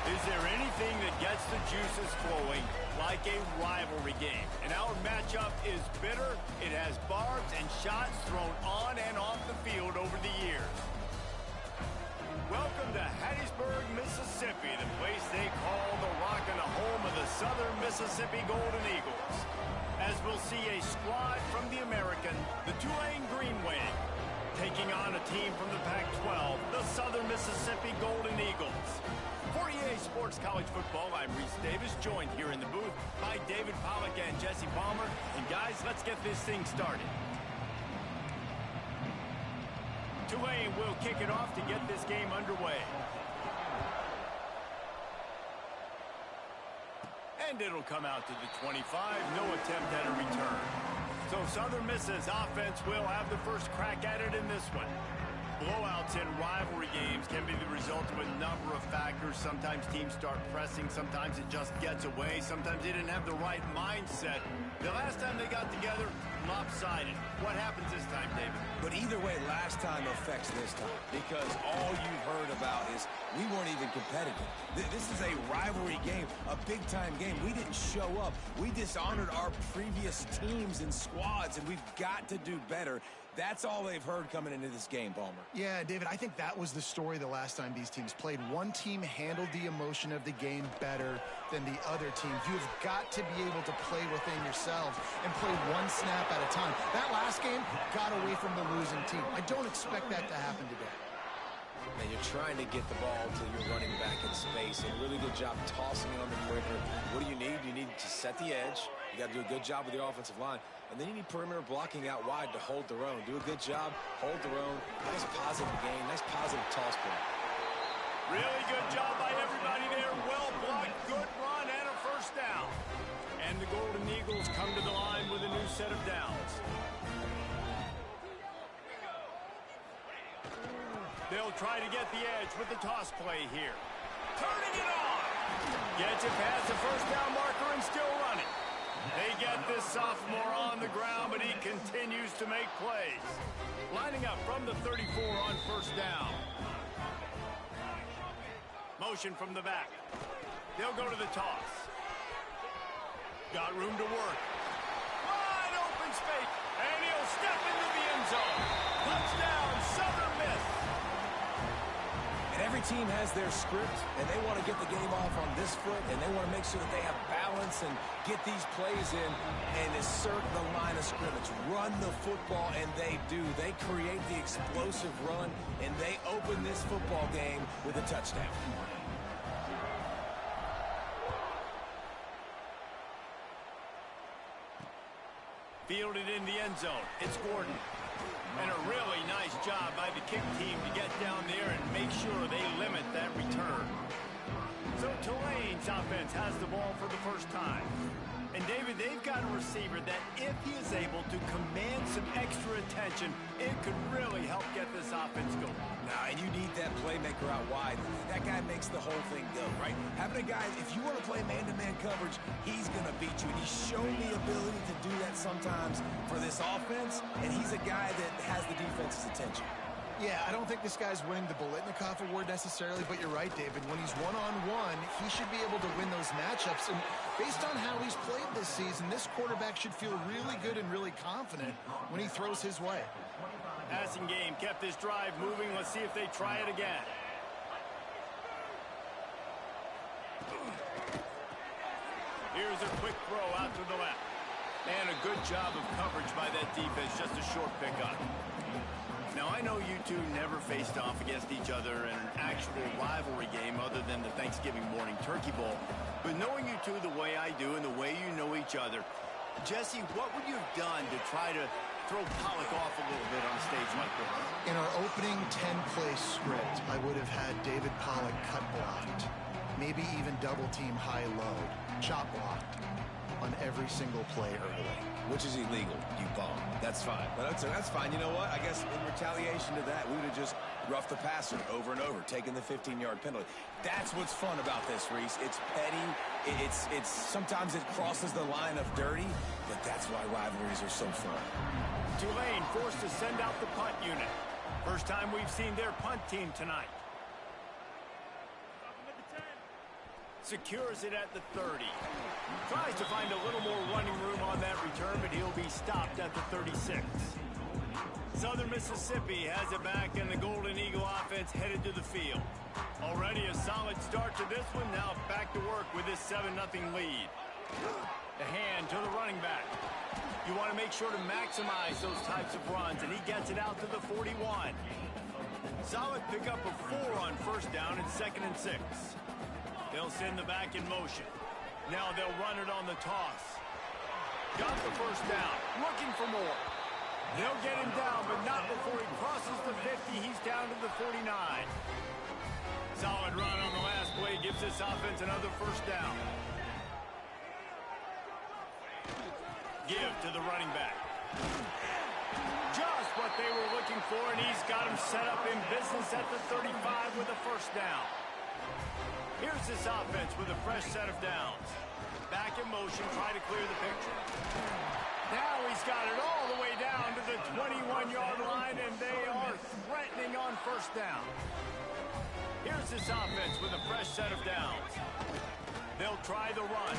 Is there anything that gets the juices flowing like a rivalry game? And our matchup is bitter. It has barbs and shots thrown on and off the field over the years. Welcome to Hattiesburg, Mississippi, the place they call the Rock and the home of the Southern Mississippi Golden Eagles. As we'll see a squad from the American, the Tulane Green Wave, taking on a team from the Pac-12, the Southern Mississippi Golden Eagles. For EA Sports College Football, I'm Reese Davis, joined here in the booth by David Pollack and Jesse Palmer. And guys, let's get this thing started. Tulane will kick it off to get this game underway. And it'll come out to the 25, no attempt at a return. So Southern Miss's offense will have the first crack at it in this one. Blowouts in rivalry games can be the result of a number of factors. Sometimes teams start pressing, sometimes it just gets away, sometimes they didn't have the right mindset. The last time they got together, lopsided. What happens this time, David? But either way, last time affects this time, because all you've heard about is we weren't even competitive. This is a rivalry game, a big-time game. We didn't show up. We dishonored our previous teams and squads, and we've got to do better. That's all they've heard coming into this game, Palmer. Yeah, David, I think that was the story the last time these teams played. One team handled the emotion of the game better than the other team. You've got to be able to play within yourselves and play one snap at a time. That last game got away from the losing team. I don't expect that to happen today. And you're trying to get the ball to your running back in space, and really good job tossing it on the perimeter. What do you need? You need to set the edge. You got to do a good job with your offensive line. And then you need perimeter blocking out wide to hold their own. Do a good job, hold their own. Nice positive game, nice positive toss play. Really good job by everybody there. Well blocked, good run, and a first down. And the Golden Eagles come to the line with a new set of downs. They'll try to get the edge with the toss play here. Turning it on. Gets it past the first down marker and still running. They get this sophomore on the ground, but he continues to make plays. Lining up from the 34 on first down. Motion from the back. They'll go to the toss. Got room to work. Wide open space, and he'll step into the end zone. Touchdown, Southern Miss. And every team has their script, and they want to get the game off on this foot, and they want to make sure that they have balance and get these plays in and assert the line of scrimmage. Run the football, and they do. They create the explosive run, and they open this football game with a touchdown. Fielded in the end zone. It's Gordon. And a really nice job by the kick team to get down there and make sure they limit that return. So Tulane's offense has the ball for the first time. And David, they've got a receiver that if he is able to command some extra attention, it could really help get this offense going. Now, and you need that playmaker out wide. That guy makes the whole thing go, right? Having a guy, if you want to play man-to-man coverage, he's going to beat you. And he's shown the ability to do that sometimes for this offense, and he's a guy that has the defense's attention. Yeah, I don't think this guy's winning the Bolitnikoff Award necessarily, but you're right, David. When he's one-on-one, he should be able to win those matchups. And based on how he's played this season, this quarterback should feel really good and really confident when he throws his way. Passing game kept this drive moving. Let's see if they try it again. Here's a quick throw out to the left. And a good job of coverage by that defense, just a short pickup. Now, I know you two never faced off against each other in an actual rivalry game other than the Thanksgiving morning Turkey Bowl. But knowing you two the way I do and the way you know each other, Jesse, what would you have done to try to throw Pollack off a little bit on a stage like this? In our opening 10-play script, I would have had David Pollack cut blocked, maybe even double-team high-low, chop blocked on every single play early. Which is illegal, you bum. That's fine. But that's fine. You know what? I guess in retaliation to that, we would have just roughed the passer over and over, taking the 15-yard penalty. That's what's fun about this, Reese. It's petty. It's sometimes it crosses the line of dirty, but that's why rivalries are so fun. Tulane forced to send out the punt unit. First time we've seen their punt team tonight. Secures it at the 30. Tries to find a little more running room on that return, but he'll be stopped at the 36. Southern Mississippi has it back, and the Golden Eagle offense headed to the field. Already a solid start to this one. Now back to work with this 7-0 lead. The hand to the running back. You want to make sure to maximize those types of runs, and he gets it out to the 41. Solid pickup of 4 on first down and 2nd and 6. They'll send the back in motion. Now they'll run it on the toss. Got the first down. Looking for more. They'll get him down, but not before he crosses the 50. He's down to the 49. Solid run on the last play gives this offense another first down. Give to the running back. Just what they were looking for, and he's got him set up in business at the 35 with a first down. Here's this offense with a fresh set of downs. Back in motion, try to clear the picture. Now he's got it all the way down to the 21-yard line, and they are threatening on first down. Here's this offense with a fresh set of downs. They'll try the run.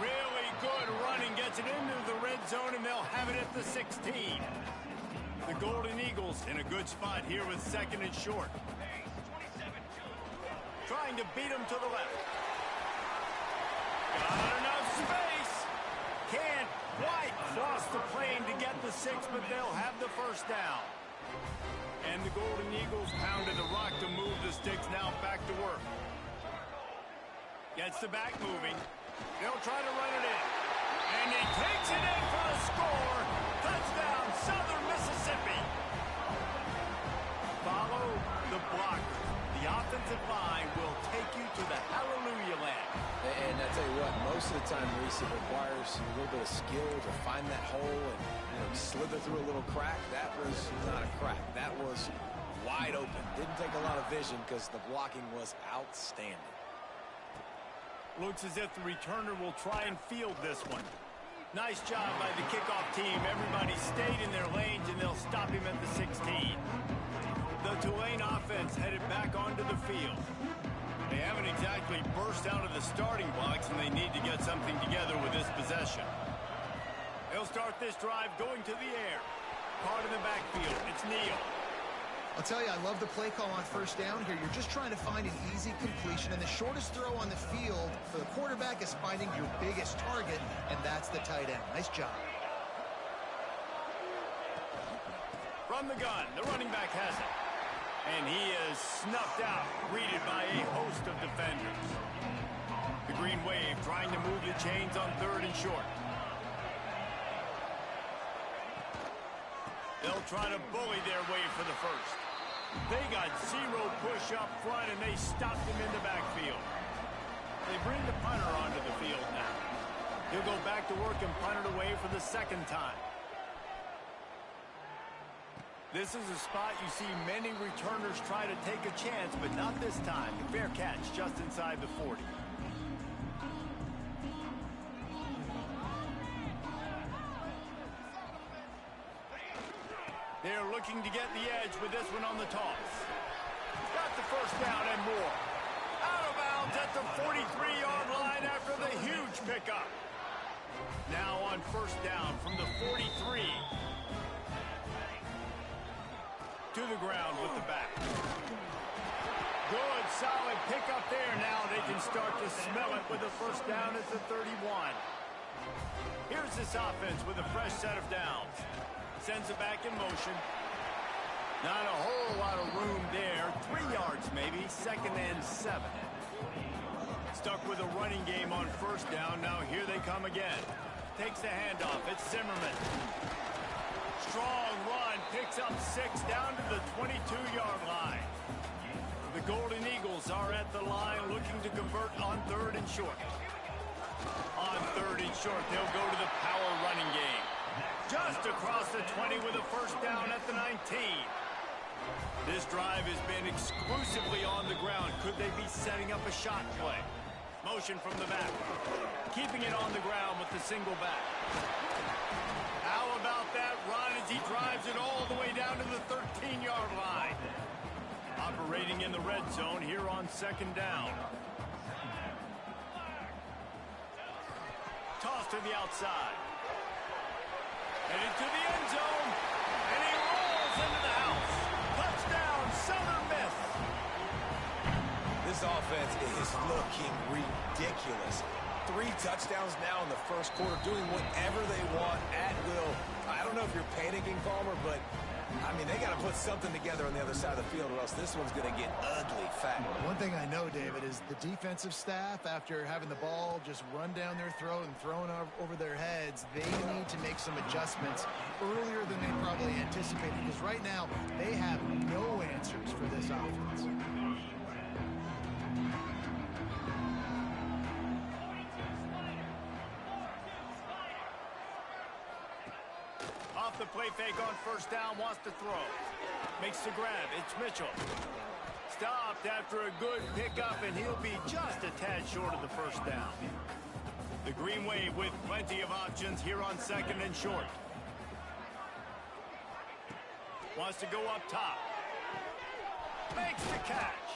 Really good running, gets it into the red zone, and they'll have it at the 16. The Golden Eagles in a good spot here with 2nd and short. Trying to beat him to the left. Got enough space. Can't quite cross the plane to get the 6, but they'll have the first down. And the Golden Eagles pounded the rock to move the sticks. Now back to work. Gets the back moving. They'll try to run it in. And he takes it in for a score. Touchdown, Southern Mississippi. Follow the blocker. The offensive line will take you to the hallelujah land. And I tell you what, most of the time, Reese, it requires a little bit of skill to find that hole and slither through a little crack. That was not a crack. That was wide open. Didn't take a lot of vision because the blocking was outstanding. Looks as if the returner will try and field this one. Nice job by the kickoff team. Everybody stayed in their lanes, and they'll stop him at the 16. The Tulane offense headed back onto the field. They haven't exactly burst out of the starting blocks, and they need to get something together with this possession. They'll start this drive going to the air. Caught in the backfield. It's Neal. I'll tell you, I love the play call on first down here. You're just trying to find an easy completion, and the shortest throw on the field for the quarterback is finding your biggest target, and that's the tight end. Nice job. From the gun, the running back has it. And he is snuffed out, greeted by a host of defenders. The Green Wave trying to move the chains on 3rd and short. They'll try to bully their way for the first. They got 0 push up front, and they stopped him in the backfield. They bring the punter onto the field now. He'll go back to work and punt it away for the 2nd time. This is a spot you see many returners try to take a chance, but not this time. A fair catch just inside the 40. They're looking to get the edge with this one on the toss. Got the first down and more. Out of bounds at the 43-yard line after the huge pickup. Now on first down from the 43. To the ground with the back. Good, solid pickup there. Now they can start to smell it with the first down at the 31. Here's this offense with a fresh set of downs. Sends it back in motion. Not a whole lot of room there. 3 yards maybe. 2nd and 7. Stuck with a running game on first down. Now here they come again. Takes the handoff. It's Zimmerman. Strong run, picks up 6 down to the 22-yard line. The Golden Eagles are at the line looking to convert on 3rd and short. On 3rd and short, they'll go to the power running game. Just across the 20 with a first down at the 19. This drive has been exclusively on the ground. Could they be setting up a shot play? Motion from the back. Keeping it on the ground with the single back. How about that run as he drives it all the way down to the 13-yard line? Operating in the red zone here on 2nd down. toss to the outside. Headed to the end zone. And he rolls into the house. Touchdown, Southern Miss. This offense is looking ridiculous. 3 touchdowns now in the first quarter, doing whatever they want at will. I don't know if you're panicking, Palmer, but, I mean, they got to put something together on the other side of the field or else this one's going to get ugly fast. One thing I know, David, is the defensive staff, after having the ball just run down their throat and thrown over their heads, they need to make some adjustments earlier than they probably anticipated, because right now they have no answers for this offense. Off the play fake on first down, wants to throw. Makes the grab, it's Mitchell. Stopped after a good pickup, and he'll be just a tad short of the first down. The Green Wave with plenty of options here on second and short. Wants to go up top. Makes the catch.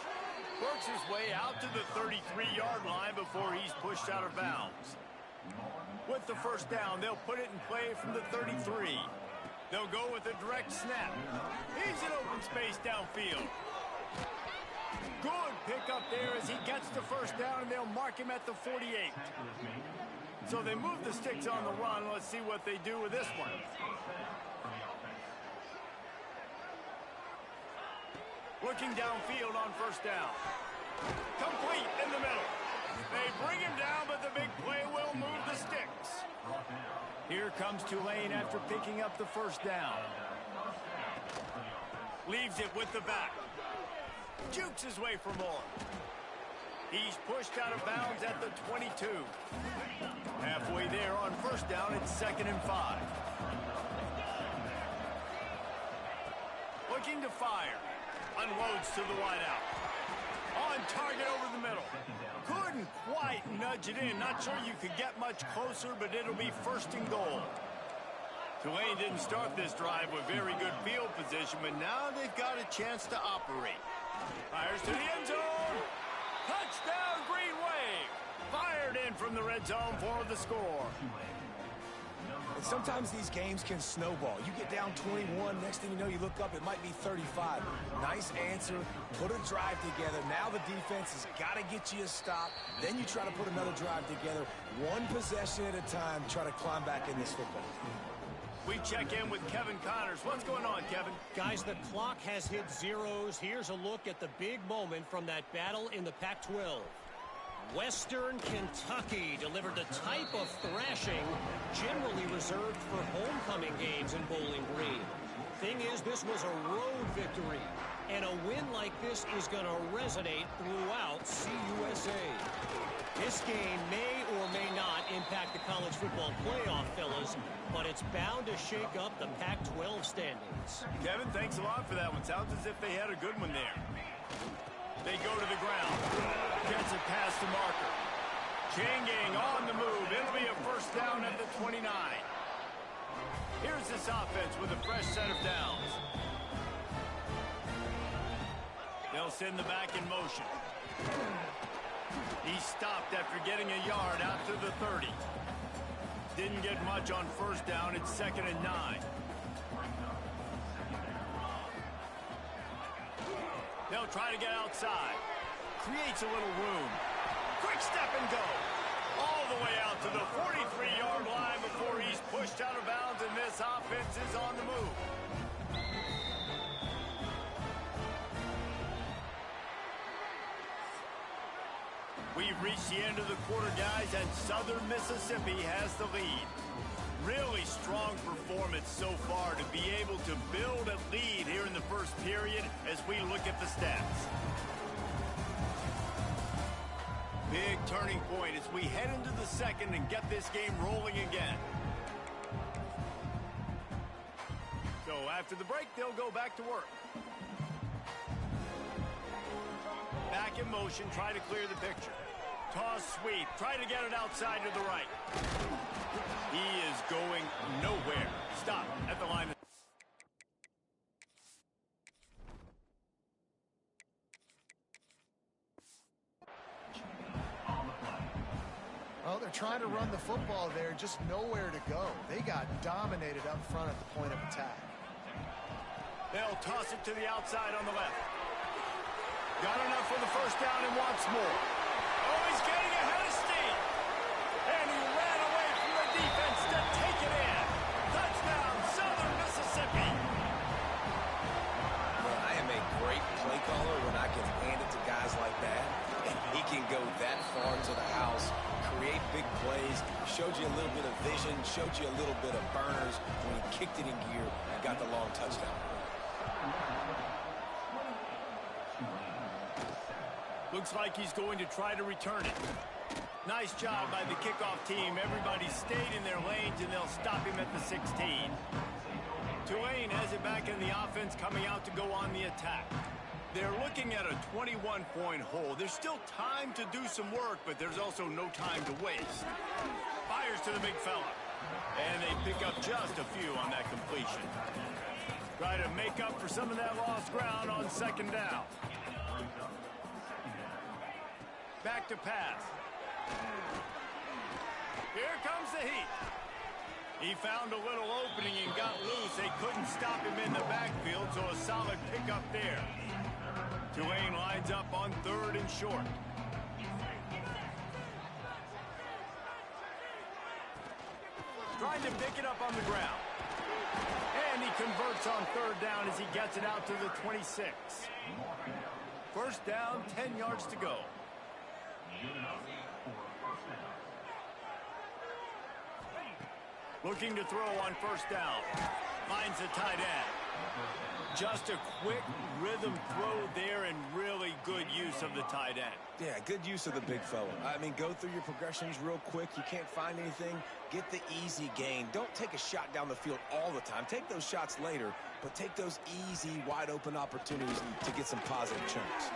Works his way out to the 33-yard line before he's pushed out of bounds. With the first down, they'll put it in play from the 33. They'll go with a direct snap. He's in open space downfield. Good pickup there as he gets the first down, and they'll mark him at the 48. So they move the sticks on the run. Let's see what they do with this one. Looking downfield on first down. Complete in the middle. They bring him down, but the big play will move the sticks. Here comes Tulane after picking up the first down. Leaves it with the back. Jukes his way for more. He's pushed out of bounds at the 22. Halfway there on first down, it's 2nd and 5. Looking to fire. Unloads to the wideout. On target over the middle. Couldn't quite nudge it in. Not sure you could get much closer, but it'll be 1st and goal. Tulane didn't start this drive with very good field position, but now they've got a chance to operate. Fires to the end zone. Touchdown, Green Wave. Fired in from the red zone for the score. And sometimes these games can snowball. You get down 21, next thing you know, you look up, it might be 35. Nice answer, put a drive together. Now the defense has got to get you a stop. Then you try to put another drive together. One possession at a time, try to climb back in this football. We check in with Kevin Connors. What's going on, Kevin? Guys, the clock has hit zeros. Here's a look at the big moment from that battle in the Pac-12. Western Kentucky delivered the type of thrashing generally reserved for homecoming games in Bowling Green. Thing is, this was a road victory, and a win like this is going to resonate throughout CUSA. This game may or may not impact the college football playoff, fellas, but it's bound to shake up the Pac-12 standings. Kevin, thanks a lot for that one. Sounds as if they had a good one there. They go to the ground. Gets it past the marker. Chain gang on the move. It'll be a first down at the 29. Here's this offense with a fresh set of downs. They'll send the back in motion. He stopped after getting a yard out to the 30. Didn't get much on first down. It's 2nd and 9. They'll try to get outside. Creates a little room. Quick step and go. All the way out to the 43-yard line before he's pushed out of bounds, and this offense is on the move. We've reached the end of the quarter, guys, and Southern Mississippi has the lead. Really strong performance so far to be able to build a lead here in the first period as we look at the stats. Big turning point as we head into the second and get this game rolling again. So after the break, they'll go back to work. Back in motion, try to clear the picture. Toss sweep, try to get it outside to the right. He is going nowhere. Stop at the line. Well, Well, they're trying to run the football there, just nowhere to go. They got dominated up front at the point of attack. They'll toss it to the outside on the left. Got enough for the first down and wants more. Oh, he's getting ahead of steam. And he ran away from the defense to take it in. Touchdown, Southern Mississippi. Well, I am a great play caller when I can hand it to guys like that. And he can go that far into the house, create big plays, showed you a little bit of vision, showed you a little bit of burners when he kicked it in gear and got the long touchdown. Looks like he's going to try to return it. Nice job by the kickoff team. Everybody stayed in their lanes, and they'll stop him at the 16. Tulane has it back in the offense, coming out to go on the attack. They're looking at a 21-point hole. There's still time to do some work, but there's also no time to waste. Fires to the big fella. And they pick up just a few on that completion. Try to make up for some of that lost ground on second down. Back to pass. Here comes the heat. He found a little opening and got loose. They couldn't stop him in the backfield, so a solid pickup there. Tulane lines up on 3rd and short. Trying to pick it up on the ground. And he converts on 3rd down as he gets it out to the 26. First down, 10 yards to go. Looking to throw on first down. Finds the tight end. Just a quick rhythm throw there and really good use of the tight end. Yeah, good use of the big fella. I mean, go through your progressions real quick. You can't find anything. Get the easy gain. Don't take a shot down the field all the time. Take those shots later, but take those easy, wide-open opportunities to get some positive chunks.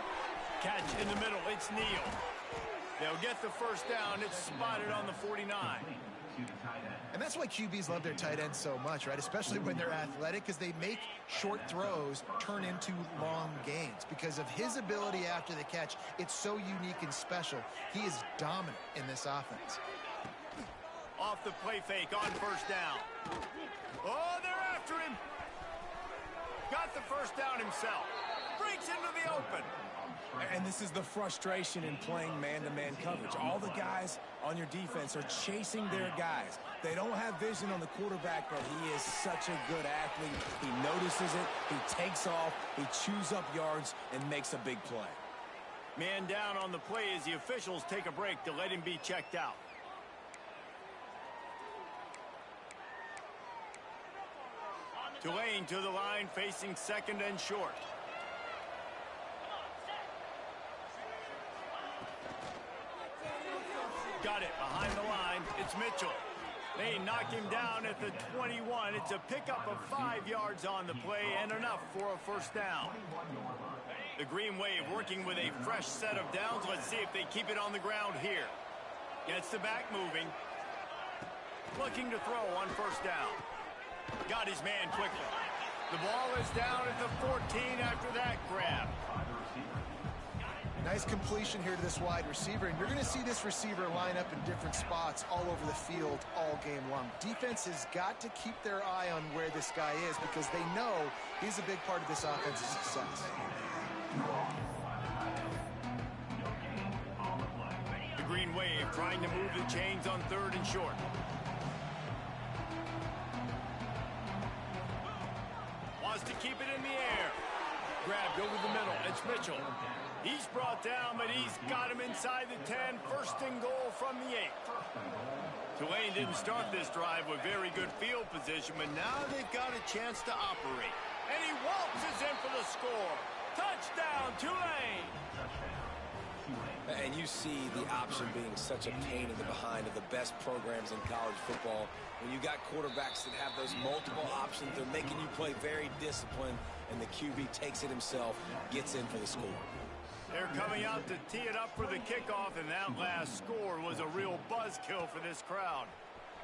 Catch in the middle. It's Neal. They'll get the first down. It's spotted on the 49. And that's why QBs love their tight ends so much, right? Especially when they're athletic, because they make short throws turn into long gains. Because of his ability after the catch, it's so unique and special. He is dominant in this offense. Off the play fake on first down. Oh, they're after him. Got the first down himself. Breaks into the open. And this is the frustration in playing man-to-man coverage. All the guys on your defense are chasing their guys. They don't have vision on the quarterback, but he is such a good athlete. He notices it, he takes off, he chews up yards, and makes a big play. Man down on the play as the officials take a break to let him be checked out. Tulane to the line, facing 2nd and short. Got it behind the line. It's Mitchell. They knock him down at the 21. It's a pickup of 5 yards on the play and enough for a first down. The Green Wave working with a fresh set of downs. Let's see if they keep it on the ground here. Gets the back moving. Looking to throw on first down. Got his man quickly. The ball is down at the 14 after that grab. Nice completion here to this wide receiver, and you're going to see this receiver line up in different spots all over the field all game long. Defense has got to keep their eye on where this guy is because they know he's a big part of this offense's success. The Green Wave trying to move the chains on 3rd and short. Wants to keep it in the air. Grabbed over the middle. It's Mitchell. He's brought down, but he's got him inside the 10. First and goal from the 8. Tulane didn't start this drive with very good field position, but now they've got a chance to operate. And he waltzes in for the score. Touchdown, Tulane! And you see the option being such a pain in the behind of the best programs in college football. When you got quarterbacks that have those multiple options, they're making you play very disciplined, and the QB takes it himself, gets in for the score. They're coming out to tee it up for the kickoff, and that last score was a real buzzkill for this crowd.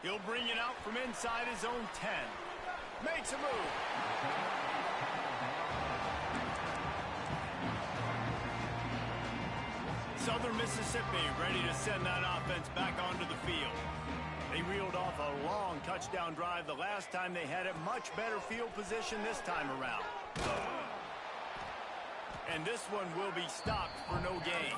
He'll bring it out from inside his own 10. Makes a move. Southern Mississippi ready to send that offense back onto the field. off a long touchdown drive the last time they had it. Much better field position this time around. And this one will be stopped for no gain.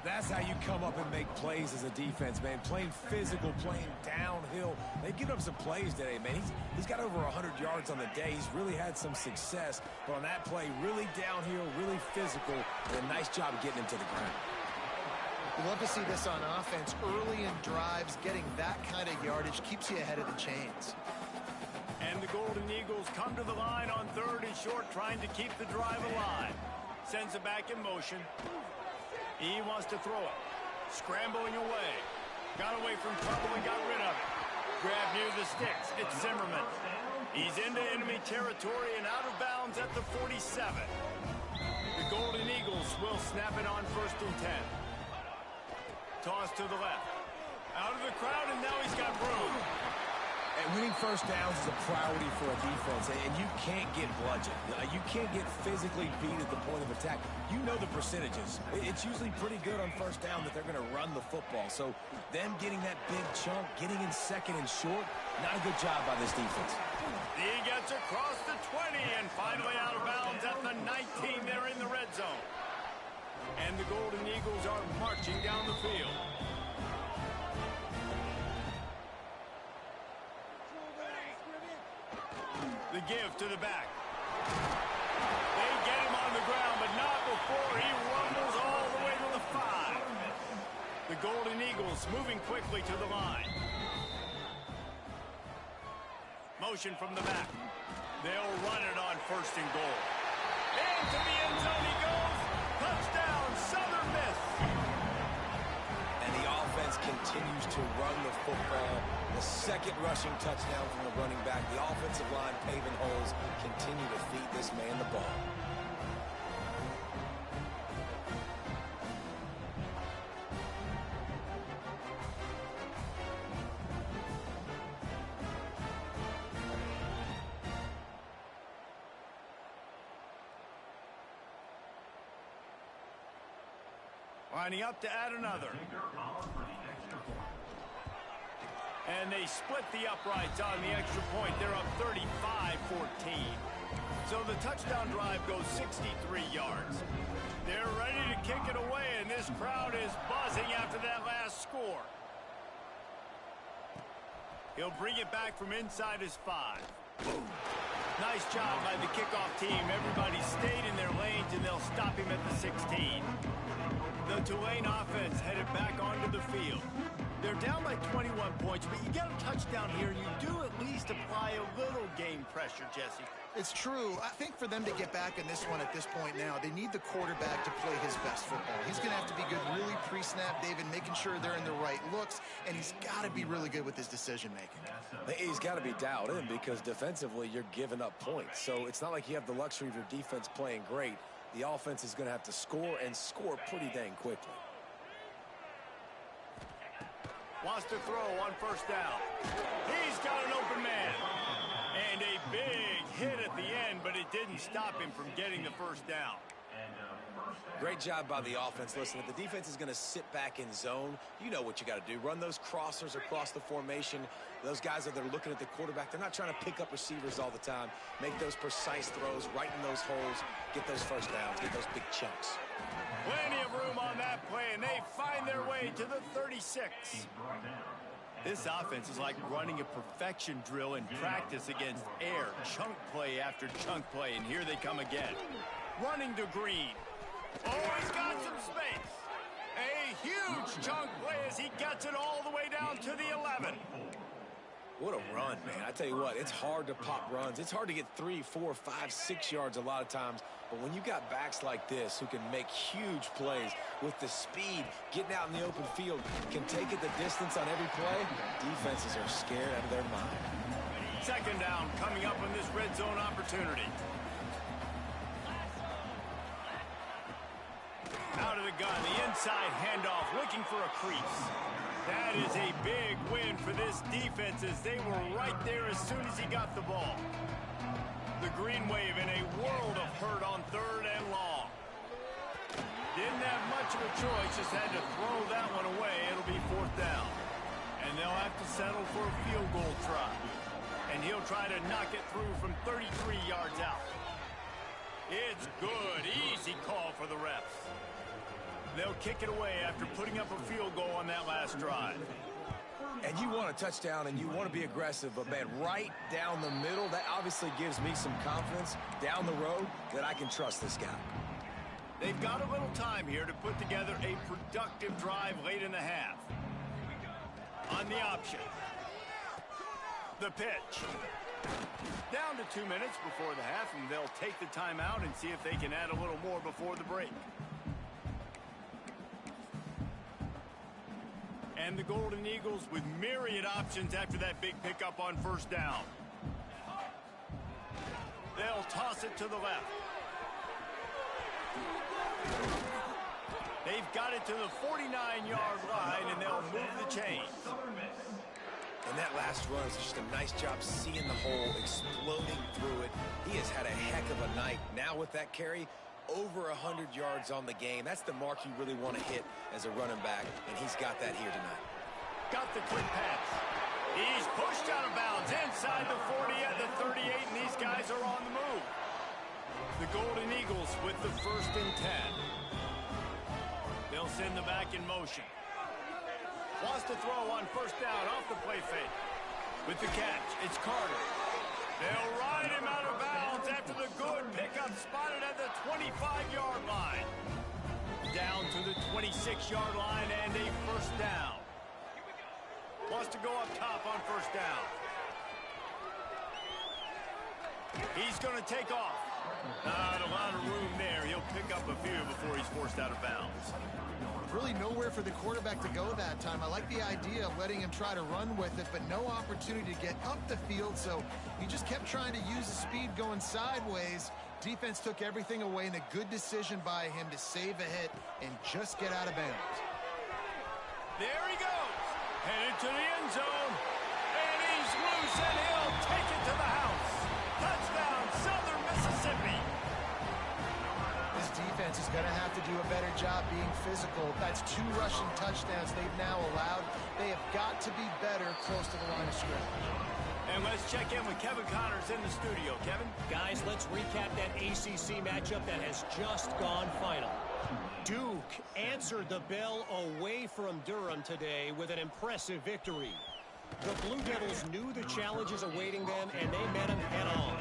That's how you come up and make plays as a defense, man. Playing physical, playing downhill. They've given up some plays today, man. He's got over 100 yards on the day. He's really had some success. But on that play, really downhill, really physical, and a nice job of getting him to the ground. We love to see this on offense. Early in drives, getting that kind of yardage keeps you ahead of the chains. And the Golden Eagles come to the line on 3rd and short, trying to keep the drive alive. Sends it back in motion. He wants to throw it. Scrambling away. Got away from trouble and got rid of it. Grab near the sticks. It's Zimmerman. He's into enemy territory and out of bounds at the 47. The Golden Eagles will snap it on 1st and 10. Toss to the left. Out of the crowd, and now he's got room. And winning first downs is a priority for a defense, and you can't get bludgeoned. You can't get physically beat at the point of attack. You know the percentages. It's usually pretty good on first down that they're going to run the football. So them getting that big chunk, getting in 2nd and short, not a good job by this defense. He gets across the 20 and finally out of bounds at the 19. They're in the red zone. And the Golden Eagles are marching down the field. The give to the back. They get him on the ground, but not before he rumbles all the way to the 5. The Golden Eagles moving quickly to the line. Motion from the back. They'll run it on 1st and goal. Into the end zone he goes. Touchdown, Southern Miss. And the offense continues to run the football. The 2nd rushing touchdown from the running back. The offensive line paving holes, continue to feed this man the ball. Lining up to add another. And they split the uprights on the extra point. They're up 35-14. So the touchdown drive goes 63 yards. They're ready to kick it away, and this crowd is buzzing after that last score. He'll bring it back from inside his 5. Nice job by the kickoff team. Everybody stayed in their lanes, and they'll stop him at the 16. The Tulane offense headed back onto the field. They're down by 21 points, but you get a touchdown here, and you do at least apply a little game pressure, Jesse. It's true. I think for them to get back in this one at this point now, they need the quarterback to play his best football. He's going to have to be good really pre-snap, David, making sure they're in the right looks, and he's got to be really good with his decision-making. He's got to be dialed in because defensively you're giving up points. So it's not like you have the luxury of your defense playing great. The offense is going to have to score and score pretty dang quickly. Wants to throw on 1st down. He's got an open man. And a big hit at the end, but it didn't stop him from getting the 1st down. Great job by the offense. Listen, if the defense is going to sit back in zone, you know what you got to do. Run those crossers across the formation. Those guys that are looking at the quarterback, they're not trying to pick up receivers all the time. Make those precise throws right in those holes. Get those 1st downs. Get those big chunks. Plenty of room on that play, and they find their way to the 36. This offense is like running a perfection drill in practice against air. Chunk play after chunk play, and here they come again. Running to Green. Oh, he's got some space. A huge chunk play as he gets it all the way down to the 11. What a run, man. I tell you what, it's hard to pop runs. It's hard to get 3, 4, 5, 6 yards a lot of times. But when you got backs like this who can make huge plays with the speed, getting out in the open field, can take it the distance on every play, defenses are scared out of their mind. 2nd down coming up on this red zone opportunity. Out of the gun, the inside handoff, looking for a crease. That is a big win for this defense as they were right there as soon as he got the ball. The Green Wave in a world of hurt on 3rd and long. Didn't have much of a choice, just had to throw that one away. It'll be 4th down. And they'll have to settle for a field goal try. And he'll try to knock it through from 33 yards out. It's good. Easy call for the refs. They'll kick it away after putting up a field goal on that last drive. And you want a touchdown and you want to be aggressive, but man, right down the middle, that obviously gives me some confidence down the road that I can trust this guy. They've got a little time here to put together a productive drive late in the half. On the option. The pitch. Down to 2 minutes before the half, and they'll take the timeout and see if they can add a little more before the break. And the Golden Eagles with myriad options after that big pickup on first down. They'll toss it to the left. They've got it to the 49-yard line, and they'll move the chains. And that last run is just a nice job seeing the hole, exploding through it. He has had a heck of a night. Now with that carry, over 100 yards on the game. That's the mark you really want to hit as a running back, and he's got that here tonight. Got the quick pass. He's pushed out of bounds inside the 40 at the 38, and these guys are on the move. The Golden Eagles with the 1st and 10. They'll send the back in motion. Wants to throw on first down off the play fake. With the catch, it's Carter. They'll ride him out of bounds after the good pickup spotted at the 25-yard line. Down to the 26-yard line and a first down. Wants to go up top on first down. He's going to take off. Not a lot of room there. He'll pick up a few before he's forced out of bounds. Really nowhere for the quarterback to go that time. I like the idea of letting him try to run with it, but no opportunity to get up the field, so he just kept trying to use the speed going sideways. Defense took everything away, and a good decision by him to save a hit and just get out of bounds. There he goes. Headed to the end zone. And he's loose, and he'll take it to the house. Touchdown, Southern Mississippi. This defense is going to have to do a better job being physical. That's 2 rushing touchdowns they've now allowed. They have got to be better close to the line of scrimmage. And let's check in with Kevin Connors in the studio. Kevin? Guys, let's recap that ACC matchup that has just gone final. Duke answered the bell away from Durham today with an impressive victory. The Blue Devils knew the challenges awaiting them, and they met them head-on.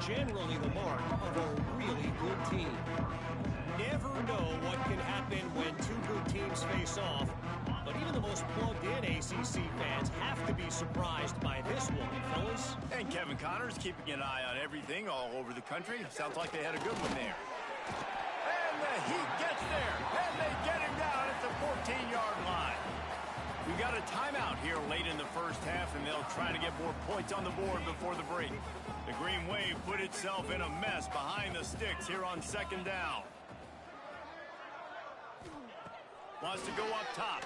Generally the mark of a really good team. Never know what can happen when 2 good teams face off, but even the most plugged-in ACC fans have to be surprised by this one, fellas. And Kevin Connors keeping an eye on everything all over the country. Sounds like they had a good one there. And the Heat gets there, and they get him down at the 14-yard line. We got a timeout here late in the first half, and they'll try to get more points on the board before the break. The Green Wave put itself in a mess behind the sticks here on 2nd down. Wants to go up top.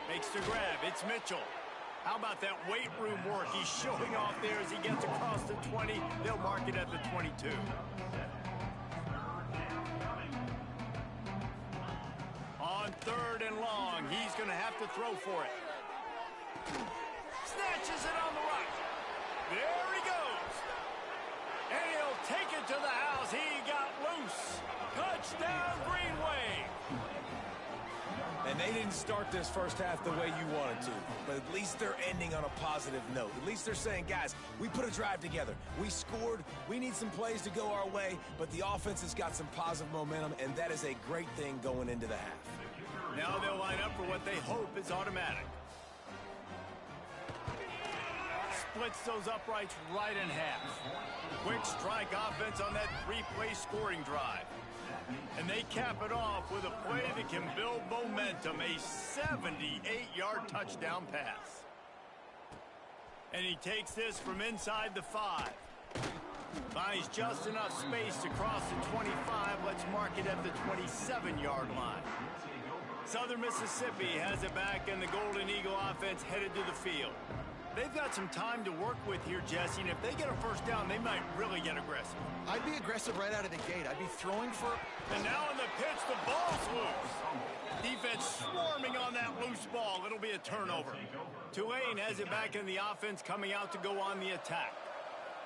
Makes the grab. It's Mitchell. How about that weight room work he's showing off there as he gets across the 20? They'll mark it at the 22. On 3rd and long, he's going to have to throw for it. Snatches it on the right. There he goes. And he'll take it to the house. He got loose. Touchdown, Green Wave. And they didn't start this first half the way you wanted to, but at least they're ending on a positive note. At least they're saying, guys, we put a drive together. We scored. We need some plays to go our way, but the offense has got some positive momentum, and that is a great thing going into the half. Now they'll line up for what they hope is automatic. Splits those uprights right in half. Quick strike offense on that 3-play scoring drive. And they cap it off with a play that can build momentum, a 78-yard touchdown pass. And he takes this from inside the 5. Finds just enough space to cross the 25. Let's mark it at the 27-yard line. Southern Mississippi has it back, and the Golden Eagle offense headed to the field. They've got some time to work with here, Jesse, and if they get a first down, they might really get aggressive. I'd be aggressive right out of the gate. I'd be throwing for... And now in the pitch, the ball's loose. Defense swarming on that loose ball. It'll be a turnover. Tulane has it back in the offense, coming out to go on the attack.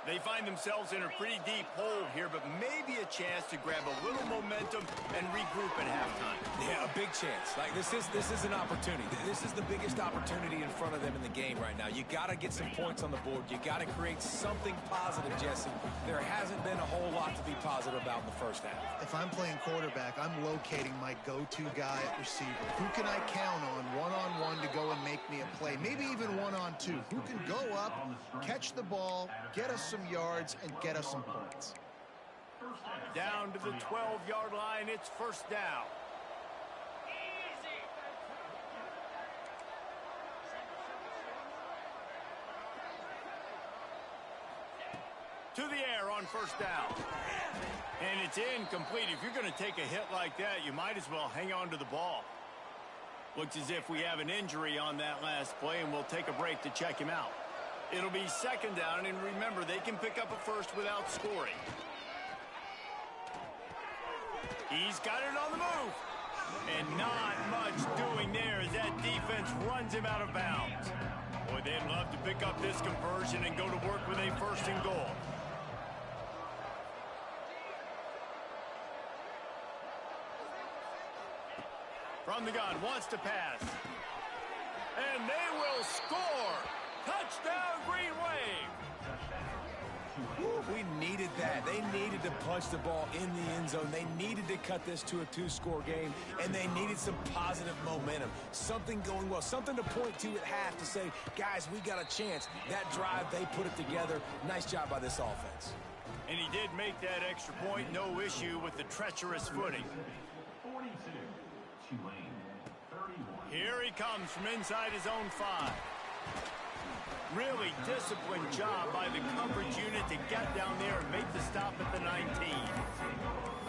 They find themselves in a pretty deep hole here, but maybe a chance to grab a little momentum and regroup at halftime. Yeah, a big chance. Like, this is an opportunity. This is the biggest opportunity in front of them in the game right now. You got to get some points on the board. You got to create something positive, Jesse. There hasn't been a whole lot to be positive about in the first half. If I'm playing quarterback, I'm locating my go-to guy at receiver. Who can I count on one-on-one to go and make me a play? Maybe even one-on-two. Who can go up, catch the ball, get us some yards, and get us some points. Down to the 12-yard line, it's first down. To the air on first down. And it's incomplete. If you're going to take a hit like that, you might as well hang on to the ball. Looks as if we have an injury on that last play, and we'll take a break to check him out. It'll be second down, and remember, they can pick up a first without scoring. He's got it on the move. And not much doing there as that defense runs him out of bounds. Boy, they'd love to pick up this conversion and go to work with a first and goal. From the gun, wants to pass. And they will score. Touchdown, Green Wave. We needed that. They needed to punch the ball in the end zone. They needed to cut this to a two-score game, and they needed some positive momentum. Something going well, something to point to at half to say, guys, we got a chance. That drive, they put it together. Nice job by this offense. And he did make that extra point. No issue with the treacherous footing. Here he comes from inside his own 5. Really disciplined job by the coverage unit to get down there and make the stop at the 19.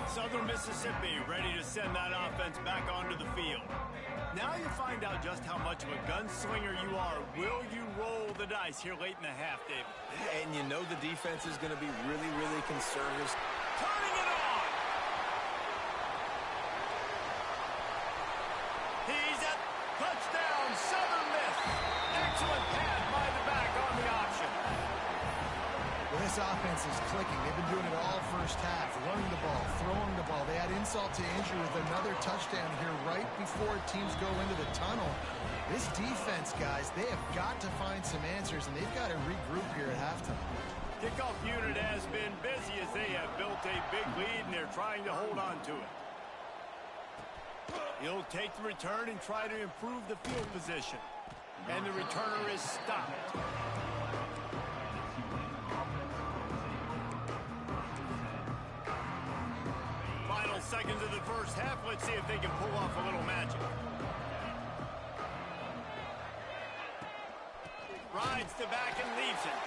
Southern Mississippi ready to send that offense back onto the field. Now you find out just how much of a gunslinger you are. Will you roll the dice here late in the half, David? And you know the defense is going to be really, really conservative. Turning it on! He's at touchdown, Southern Miss. Excellent pass by the back on the option. Well, this offense is clicking. They've been doing it all first half, running the ball, throwing the ball. They add insult to injury with another touchdown here right before teams go into the tunnel. This defense, guys, they have got to find some answers, and they've got to regroup here at halftime. Kickoff unit has been busy as they have built a big lead, and they're trying to hold on to it. He'll take the return and try to improve the field position. And the returner is stopped. Final seconds of the first half. Let's see if they can pull off a little magic. Rides the back and leaves it.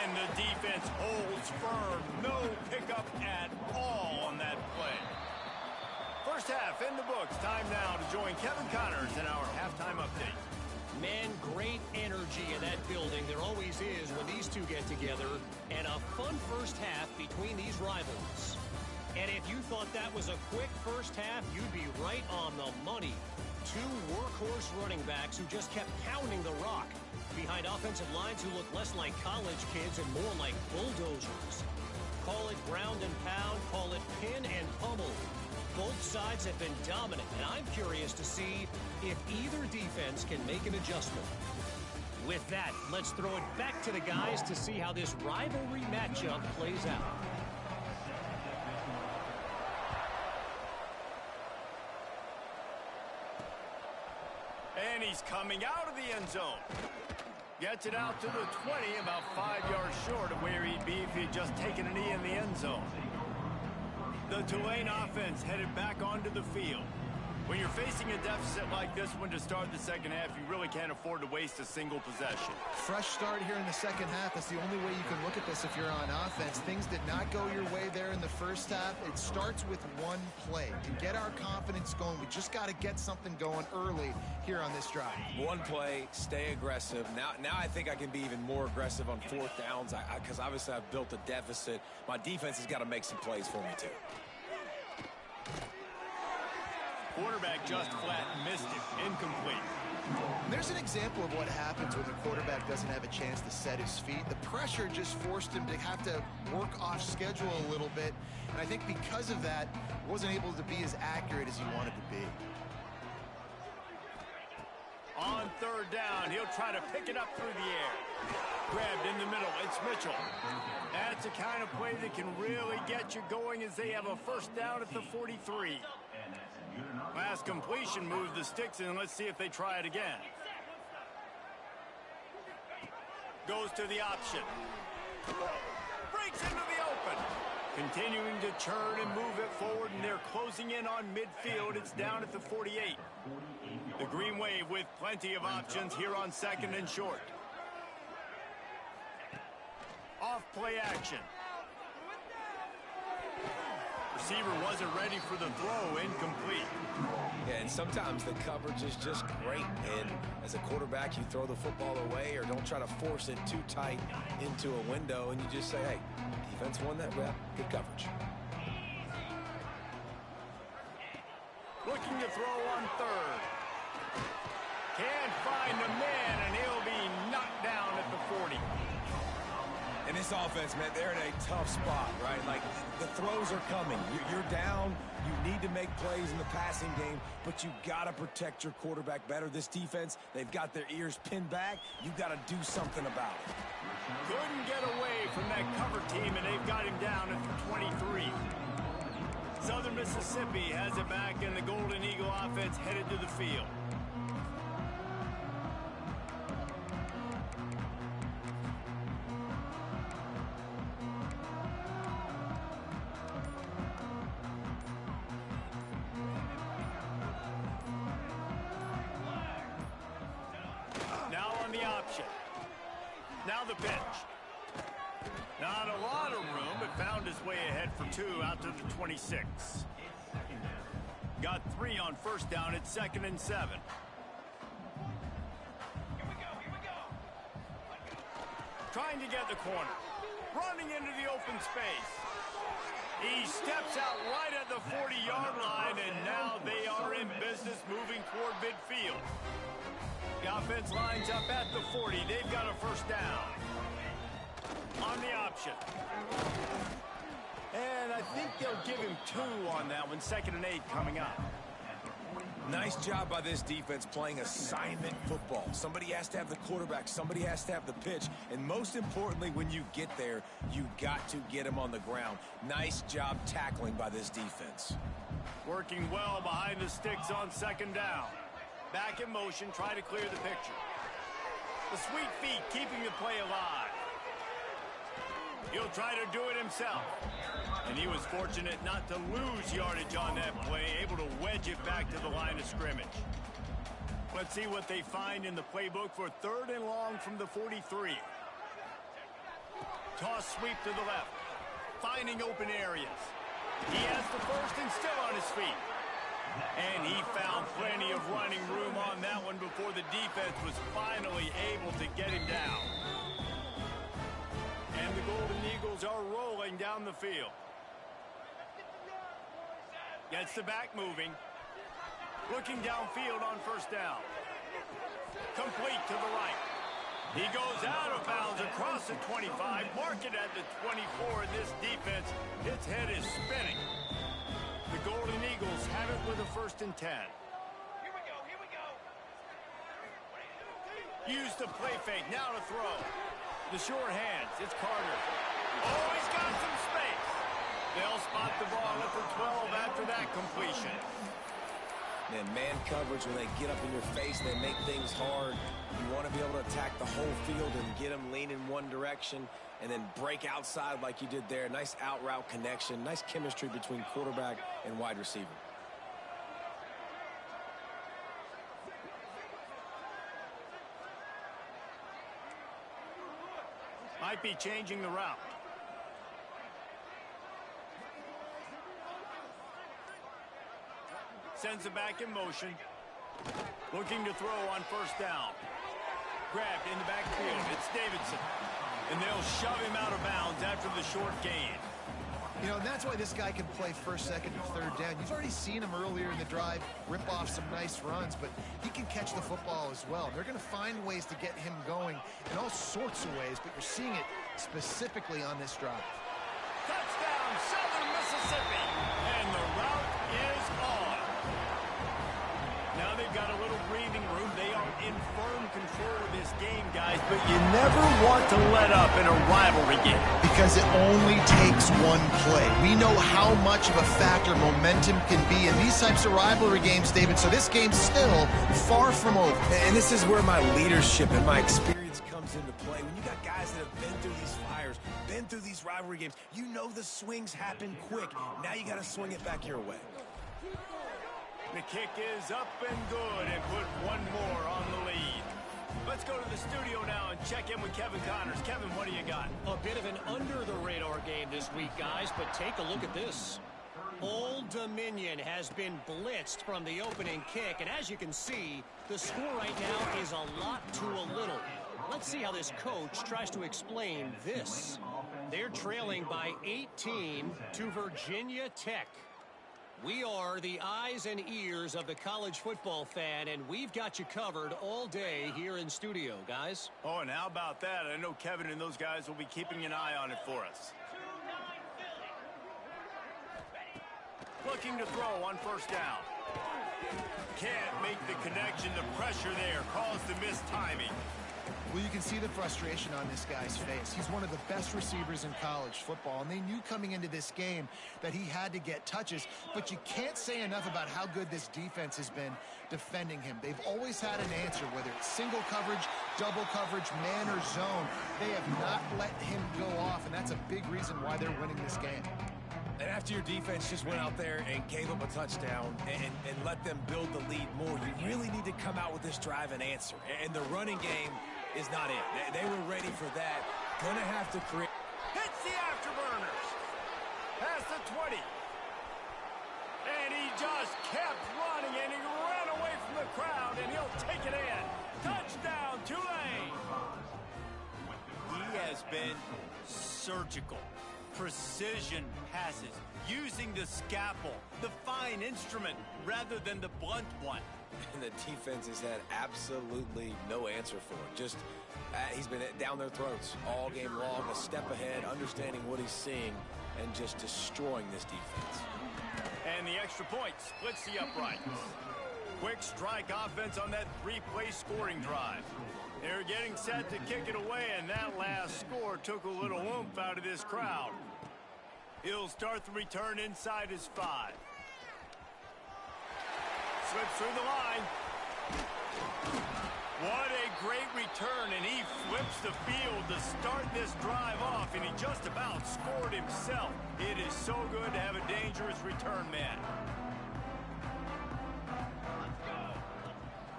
And the defense holds firm. No pickup at all on that play. First half in the books. Time now to join Kevin Connors in our halftime update. Man, great energy in that building. There always is when these two get together. And a fun first half between these rivals. And if you thought that was a quick first half, you'd be right on the money. Two workhorse running backs who just kept pounding the rock behind offensive lines who look less like college kids and more like bulldozers. Call it ground and pound, call it pin and pummel. Both sides have been dominant, and I'm curious to see if either defense can make an adjustment. With that, let's throw it back to the guys to see how this rivalry matchup plays out. And he's coming out of the end zone. Gets it out to the 20, about 5 yards short of where he'd be if he'd just taken a knee in the end zone. The Tulane offense headed back onto the field. When you're facing a deficit like this one to start the second half, you really can't afford to waste a single possession. Fresh start here in the second half. That's the only way you can look at this if you're on offense. Things did not go your way there in the first half. It starts with one play. To get our confidence going, we just got to get something going early here on this drive. One play, stay aggressive. Now I think I can be even more aggressive on fourth downs because obviously I've built a deficit. My defense has got to make some plays for me too. quarterback just flat missed it. Incomplete. There's an example of what happens when the quarterback doesn't have a chance to set his feet. The pressure just forced him to have to work off schedule a little bit. And I think because of that, wasn't able to be as accurate as he wanted to be. On third down, he'll try to pick it up through the air. Grabbed in the middle, it's Mitchell. That's the kind of play that can really get you going as they have a first down at the 43. Last completion moved the sticks in. Let's see if they try it again. Goes to the option. Breaks into the open. Continuing to churn and move it forward, and they're closing in on midfield. It's down at the 48. The Green Wave with plenty of options here on second and short. Off play action. Receiver wasn't ready for the throw. Incomplete. Yeah, and sometimes the coverage is just great. And as a quarterback, you throw the football away or don't try to force it too tight into a window, and you just say, hey, defense won that rep. Good coverage. Looking to throw on third. Can't find the man, and he'll be knocked down at the 40. And this offense, man, they're in a tough spot, right? Like, the throws are coming. You're down. You need to make plays in the passing game, but you got to protect your quarterback better. This defense, they've got their ears pinned back. You got to do something about it. Couldn't get away from that cover team, and they've got him down at the 23. Southern Mississippi has it back, and the Golden Eagle offense headed to the field. Now on the option. Now the pitch. Not a lot of room, but found his way ahead for two out to the 26. Got 3 on first down at 2nd and 7. Trying to get the corner. Running into the open space. He steps out right at the 40-yard line, and now they are in business moving toward midfield. The offense lines up at the 40. They've got a first down. On the option. And I think they'll give him 2 on that one. 2nd and 8 coming up. Nice job by this defense playing assignment football. Somebody has to have the quarterback. Somebody has to have the pitch. And most importantly, when you get there, you got to get him on the ground. Nice job tackling by this defense. Working well behind the sticks on 2nd down. Back in motion, try to clear the picture. The sweet feet keeping the play alive. He'll try to do it himself. And he was fortunate not to lose yardage on that play, able to wedge it back to the line of scrimmage. Let's see what they find in the playbook for 3rd and long from the 43. Toss sweep to the left. Finding open areas. He has the first and still on his feet. And he found plenty of running room on that one before the defense was finally able to get him down. And the Golden Eagles are rolling down the field. Gets the back moving. Looking downfield on first down. Complete to the right. He goes out of bounds across the 25. Mark it at the 24. And this defense, its head is spinning. The Golden Eagles have it with a 1st and 10. Here we go. Use the play fake. Now to throw. The short hands. It's Carter. Oh, he's got some space. They'll spot the ball at the 12 after that completion. Man coverage, when they get up in your face, they make things hard. You want to be able to attack the whole field and get them lean in one direction and then break outside like you did there. Nice out route connection. Nice chemistry between quarterback and wide receiver. Might be changing the route. Sends it back in motion. Looking to throw on first down. Grabbed in the backfield. It's Davidson. And they'll shove him out of bounds after the short gain. You know, and that's why this guy can play first, second, and third down. You've already seen him earlier in the drive rip off some nice runs, but he can catch the football as well. They're going to find ways to get him going in all sorts of ways, but you're seeing it specifically on this drive. Touchdown, Southern Mississippi, and the route is on. Now they've got a little breathing room. They are in firm control of this game, guys, but you never want to let up in a rivalry game. Because it only takes one play. We know how much of a factor momentum can be in these types of rivalry games, David, so this game's still far from over. And this is where my leadership and my experience comes into play. When you got guys that have been through these fires, been through these rivalry games, you know the swings happen quick. Now you got to swing it back your way. The kick is up and good, and put one more on the lead. Let's go to the studio now and check in with Kevin Connors. Kevin, what do you got? A bit of an under-the-radar game this week, guys, but take a look at this. Old Dominion has been blitzed from the opening kick, and as you can see, the score right now is a lot to a little. Let's see how this coach tries to explain this. They're trailing by 18 to Virginia Tech. We are the eyes and ears of the college football fan, and we've got you covered all day here in studio, guys. Oh, and how about that? I know Kevin and those guys will be keeping an eye on it for us. Looking to throw on first down. Can't make the connection. The pressure there caused the missed timing. Well, you can see the frustration on this guy's face. He's one of the best receivers in college football, and they knew coming into this game that he had to get touches, but you can't say enough about how good this defense has been defending him. They've always had an answer, whether it's single coverage, double coverage, man or zone. They have not let him go off, and that's a big reason why they're winning this game. And after your defense just went out there and gave up a touchdown and let them build the lead more, you really need to come out with this drive and answer. And the running game is not it. They were ready for that. Gonna have to create. Hits the afterburners. Past the 20. And he just kept running, and he ran away from the crowd, and he'll take it in. Touchdown, Tulane. He has been surgical. Precision passes, using the scalpel, the fine instrument, rather than the blunt one. And the defense has had absolutely no answer for it. Just, he's been down their throats all game long, a step ahead, understanding what he's seeing, and just destroying this defense. And the extra point splits the uprights. Quick strike offense on that three-play scoring drive. They're getting set to kick it away, and that last score took a little oomph out of this crowd. He'll start the return inside his 5. Slips through the line. What a great return, and he flips the field to start this drive off, and he just about scored himself. It is so good to have a dangerous return man.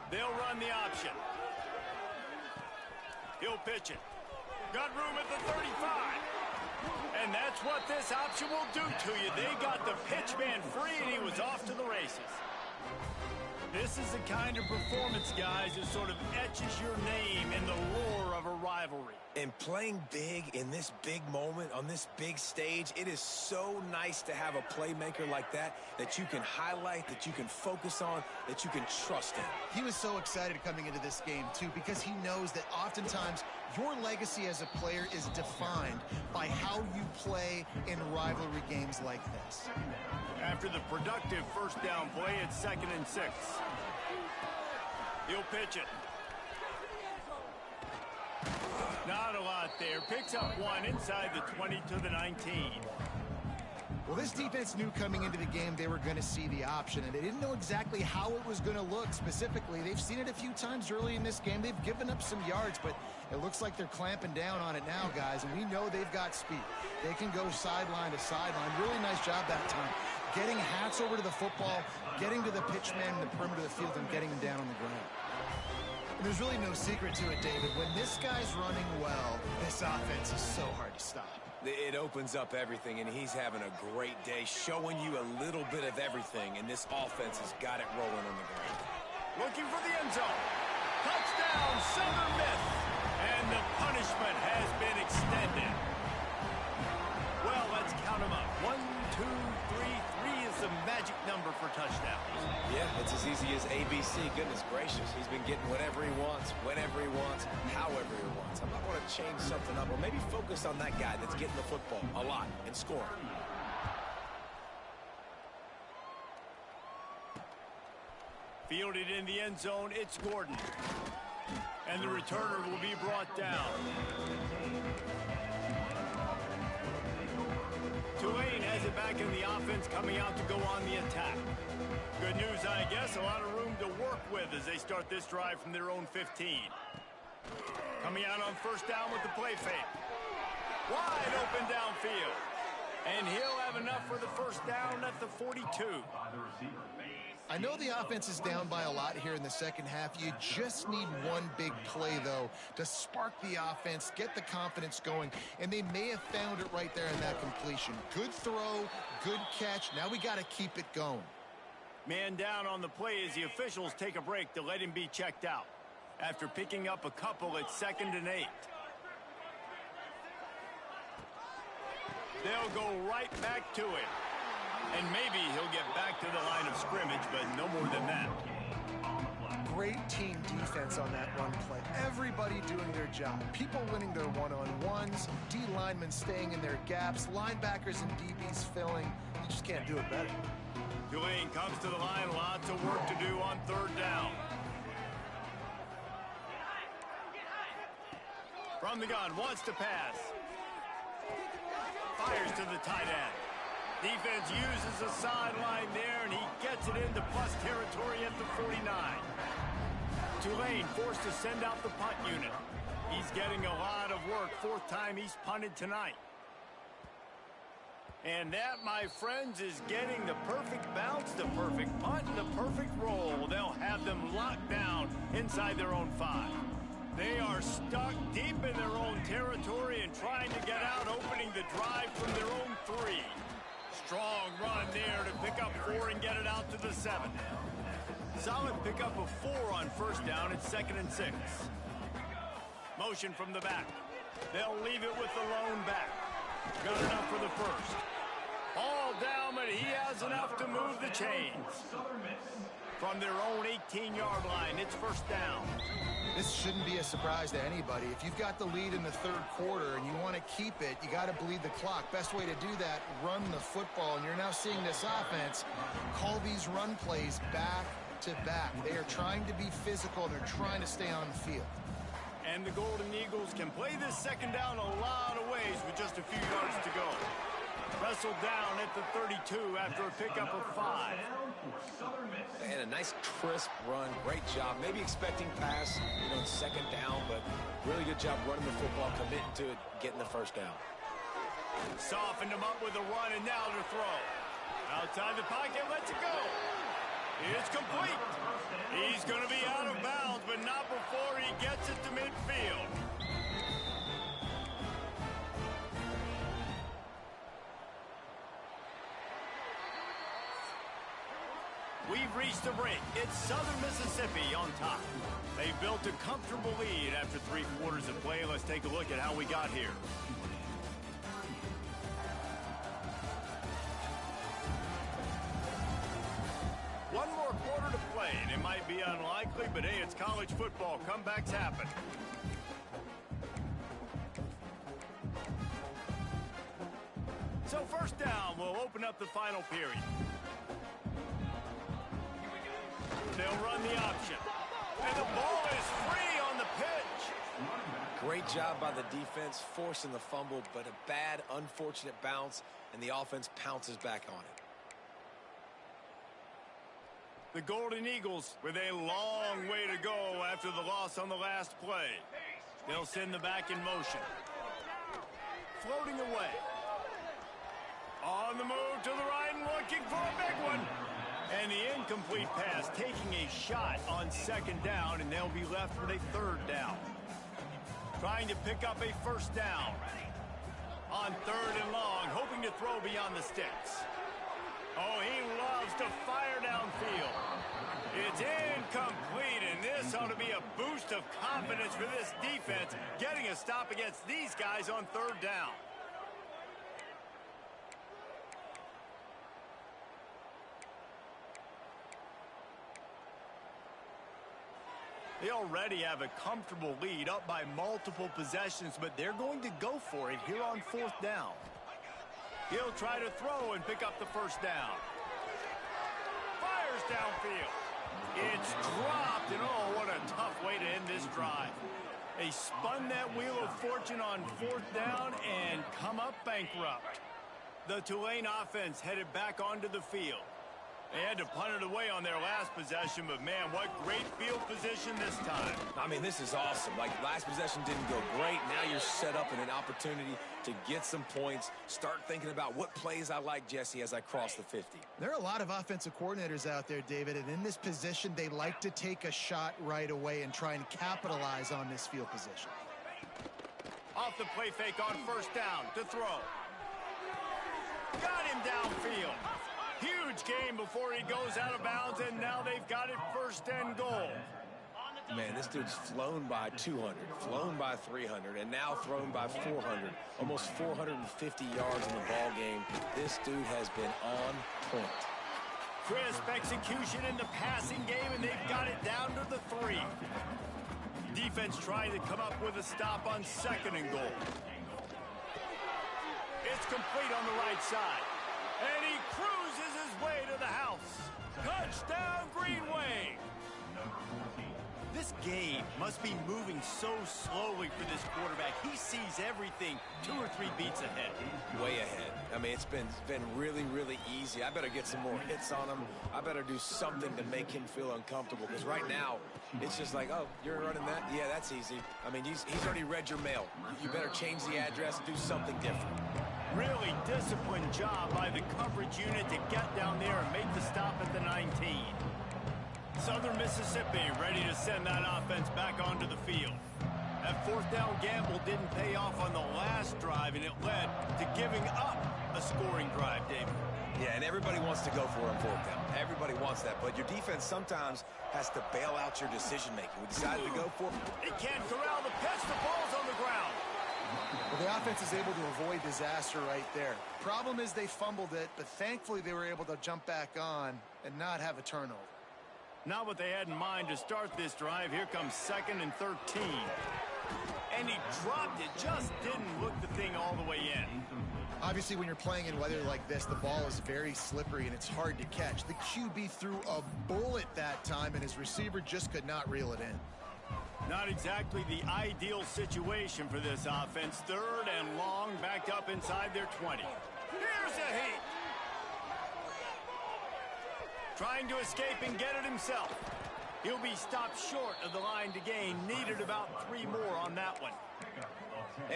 They'll run the option. He'll pitch it. Got room at the 35. And that's what this option will do to you. They got the pitch man free, and he was off to the races. This is the kind of performance, guys, that sort of etches your name in the lore of a rivalry. And playing big in this big moment, on this big stage, it is so nice to have a playmaker like that you can highlight, that you can focus on, that you can trust in. He was so excited coming into this game, too, because he knows that oftentimes your legacy as a player is defined by how you play in rivalry games like this. After the productive first down play, it's 2nd and 6. He'll pitch it. Not a lot there. Picks up 1 inside the 20 to the 19. Well, this defense knew coming into the game they were going to see the option, and they didn't know exactly how it was going to look specifically. They've seen it a few times early in this game. They've given up some yards, but it looks like they're clamping down on it now, guys, and we know they've got speed. They can go sideline to sideline. Really nice job that time. Getting hats over to the football, getting to the pitch man in the perimeter of the field, and getting him down on the ground. And there's really no secret to it, David. When this guy's running well, this offense is so hard to stop. It opens up everything, and he's having a great day, showing you a little bit of everything, and this offense has got it rolling on the ground. Looking for the end zone. Touchdown, Southern Miss. And the punishment has been extended. Well, let's Let's count them up. 1, 2, 3. 3 is the magic number for touchdowns. Yeah, it's as easy as ABC. Goodness gracious. He's been getting whatever he wants, whenever he wants, however he wants. I might want to change something up or maybe focus on that guy that's getting the football a lot and scoring. Fielded in the end zone, it's Gordon. And the returner will be brought down. Tulane has it back in the offense, coming out to go on the attack. Good news, I guess, a lot of room to work with as they start this drive from their own 15. Coming out on first down with the play fake. Wide open downfield. And he'll have enough for the first down at the 42. I know the offense is down by a lot here in the second half. You just need one big play, though, to spark the offense, get the confidence going, and they may have found it right there in that completion. Good throw, good catch. Now we got to keep it going. Man down on the play as the officials take a break to let him be checked out after picking up a couple at 2nd and 8. They'll go right back to it. And maybe he'll get back to the line of scrimmage, but no more than that. Great team defense on that run play. Everybody doing their job. People winning their one-on-ones, D linemen staying in their gaps, linebackers and DBs filling. You just can't do it better. Tulane comes to the line. Lots of work to do on 3rd down. From the gun, wants to pass. Fires to the tight end. Defense uses a sideline there, and he gets it into plus territory at the 49. Tulane forced to send out the punt unit. He's getting a lot of work. 4th time he's punted tonight. And that, my friends, is getting the perfect bounce, the perfect punt, and the perfect roll. They'll have them locked down inside their own 5. They are stuck deep in their own territory and trying to get out, opening the drive from their own 3. Strong run there to pick up 4 and get it out to the 7. Solid pickup of 4 on first down at 2nd and 6. Motion from the back. They'll leave it with the lone back. Got enough for the first. All down, but he has enough to move the chains. From their own 18-yard line, it's first down. This shouldn't be a surprise to anybody. If you've got the lead in the 3rd quarter and you want to keep it, you got to bleed the clock. Best way to do that, run the football. And you're now seeing this offense call these run plays back to back. They are trying to be physical, and they're trying to stay on the field. And the Golden Eagles can play this 2nd down a lot of ways with just a few yards to go. Wrestled down at the 32 after a pickup of 5. And a nice crisp run. Great job. Maybe expecting pass, in 2nd down, but really good job running the football, committing to it, getting the first down. Softened him up with a run, and now to throw. Outside the pocket, lets it go. It's complete. He's going to be out of bounds, but not before he gets it to midfield. We've reached the break. It's Southern Mississippi on top. They built a comfortable lead after 3 quarters of play. Let's take a look at how we got here. One more quarter to play, and it might be unlikely, but hey, it's college football. Comebacks happen. So first down, we'll open up the final period. They'll run the option. And the ball is free on the pitch. Great job by the defense, forcing the fumble, but a bad, unfortunate bounce, and the offense pounces back on it. The Golden Eagles with a long way to go after the loss on the last play. They'll send the back in motion. Floating away. On the move to the right and looking for a big one. And the incomplete pass taking a shot on 2nd down, and they'll be left with a 3rd down. Trying to pick up a first down. On 3rd and long, hoping to throw beyond the sticks. Oh, he loves to fire downfield. It's incomplete, and this ought to be a boost of confidence for this defense, getting a stop against these guys on 3rd down. They already have a comfortable lead up by multiple possessions, but they're going to go for it here on 4th down. He'll try to throw and pick up the first down. Fires downfield. It's dropped, and oh, what a tough way to end this drive. They spun that wheel of fortune on 4th down and come up bankrupt. The Tulane offense headed back onto the field. They had to punt it away on their last possession, but man, what great field position this time. I mean, this is awesome. Like, last possession didn't go great. Now you're set up in an opportunity to get some points. Start thinking about what plays I like, Jesse, as I cross the 50. There are a lot of offensive coordinators out there, David, and in this position, they like to take a shot right away and try and capitalize on this field position. Off the play fake on 1st down to throw. Got him downfield. Huge game before he goes out of bounds, and now they've got it 1st and goal. Man, this dude's flown by 200, flown by 300, and now thrown by 400. Almost 450 yards in the ball game. This dude has been on point. Crisp execution in the passing game, and they've got it down to the 3. Defense trying to come up with a stop on 2nd and goal. It's complete on the right side. And he cruises his way to the house. Touchdown, Greenway. This game must be moving so slowly for this quarterback. He sees everything 2 or 3 beats ahead. Way ahead. I mean, it's been really, really easy. I better get some more hits on him. I better do something to make him feel uncomfortable. Because right now, it's just like, oh, you're running that? Yeah, that's easy. I mean, he's already read your mail. You better change the address and do something different. Really disciplined job by the coverage unit to get down there and make the stop at the 19. Southern Mississippi ready to send that offense back onto the field. That 4th down gamble didn't pay off on the last drive, and it led to giving up a scoring drive, David. Yeah, and everybody wants to go for it on 4th down. Everybody wants that, but your defense sometimes has to bail out your decision-making. We decided to go for it. He can't corral the pitch. The ball's on the ground. Well, the offense is able to avoid disaster right there. Problem is they fumbled it, but thankfully they were able to jump back on and not have a turnover. Not what they had in mind to start this drive. Here comes 2nd and 13. And he dropped it. Just didn't look the thing all the way in. Obviously, when you're playing in weather like this, the ball is very slippery and it's hard to catch. The QB threw a bullet that time, and his receiver just could not reel it in. Not exactly the ideal situation for this offense. 3rd and long, backed up inside their 20. Here's a heat. Trying to escape and get it himself. He'll be stopped short of the line to gain. Needed about 3 more on that one.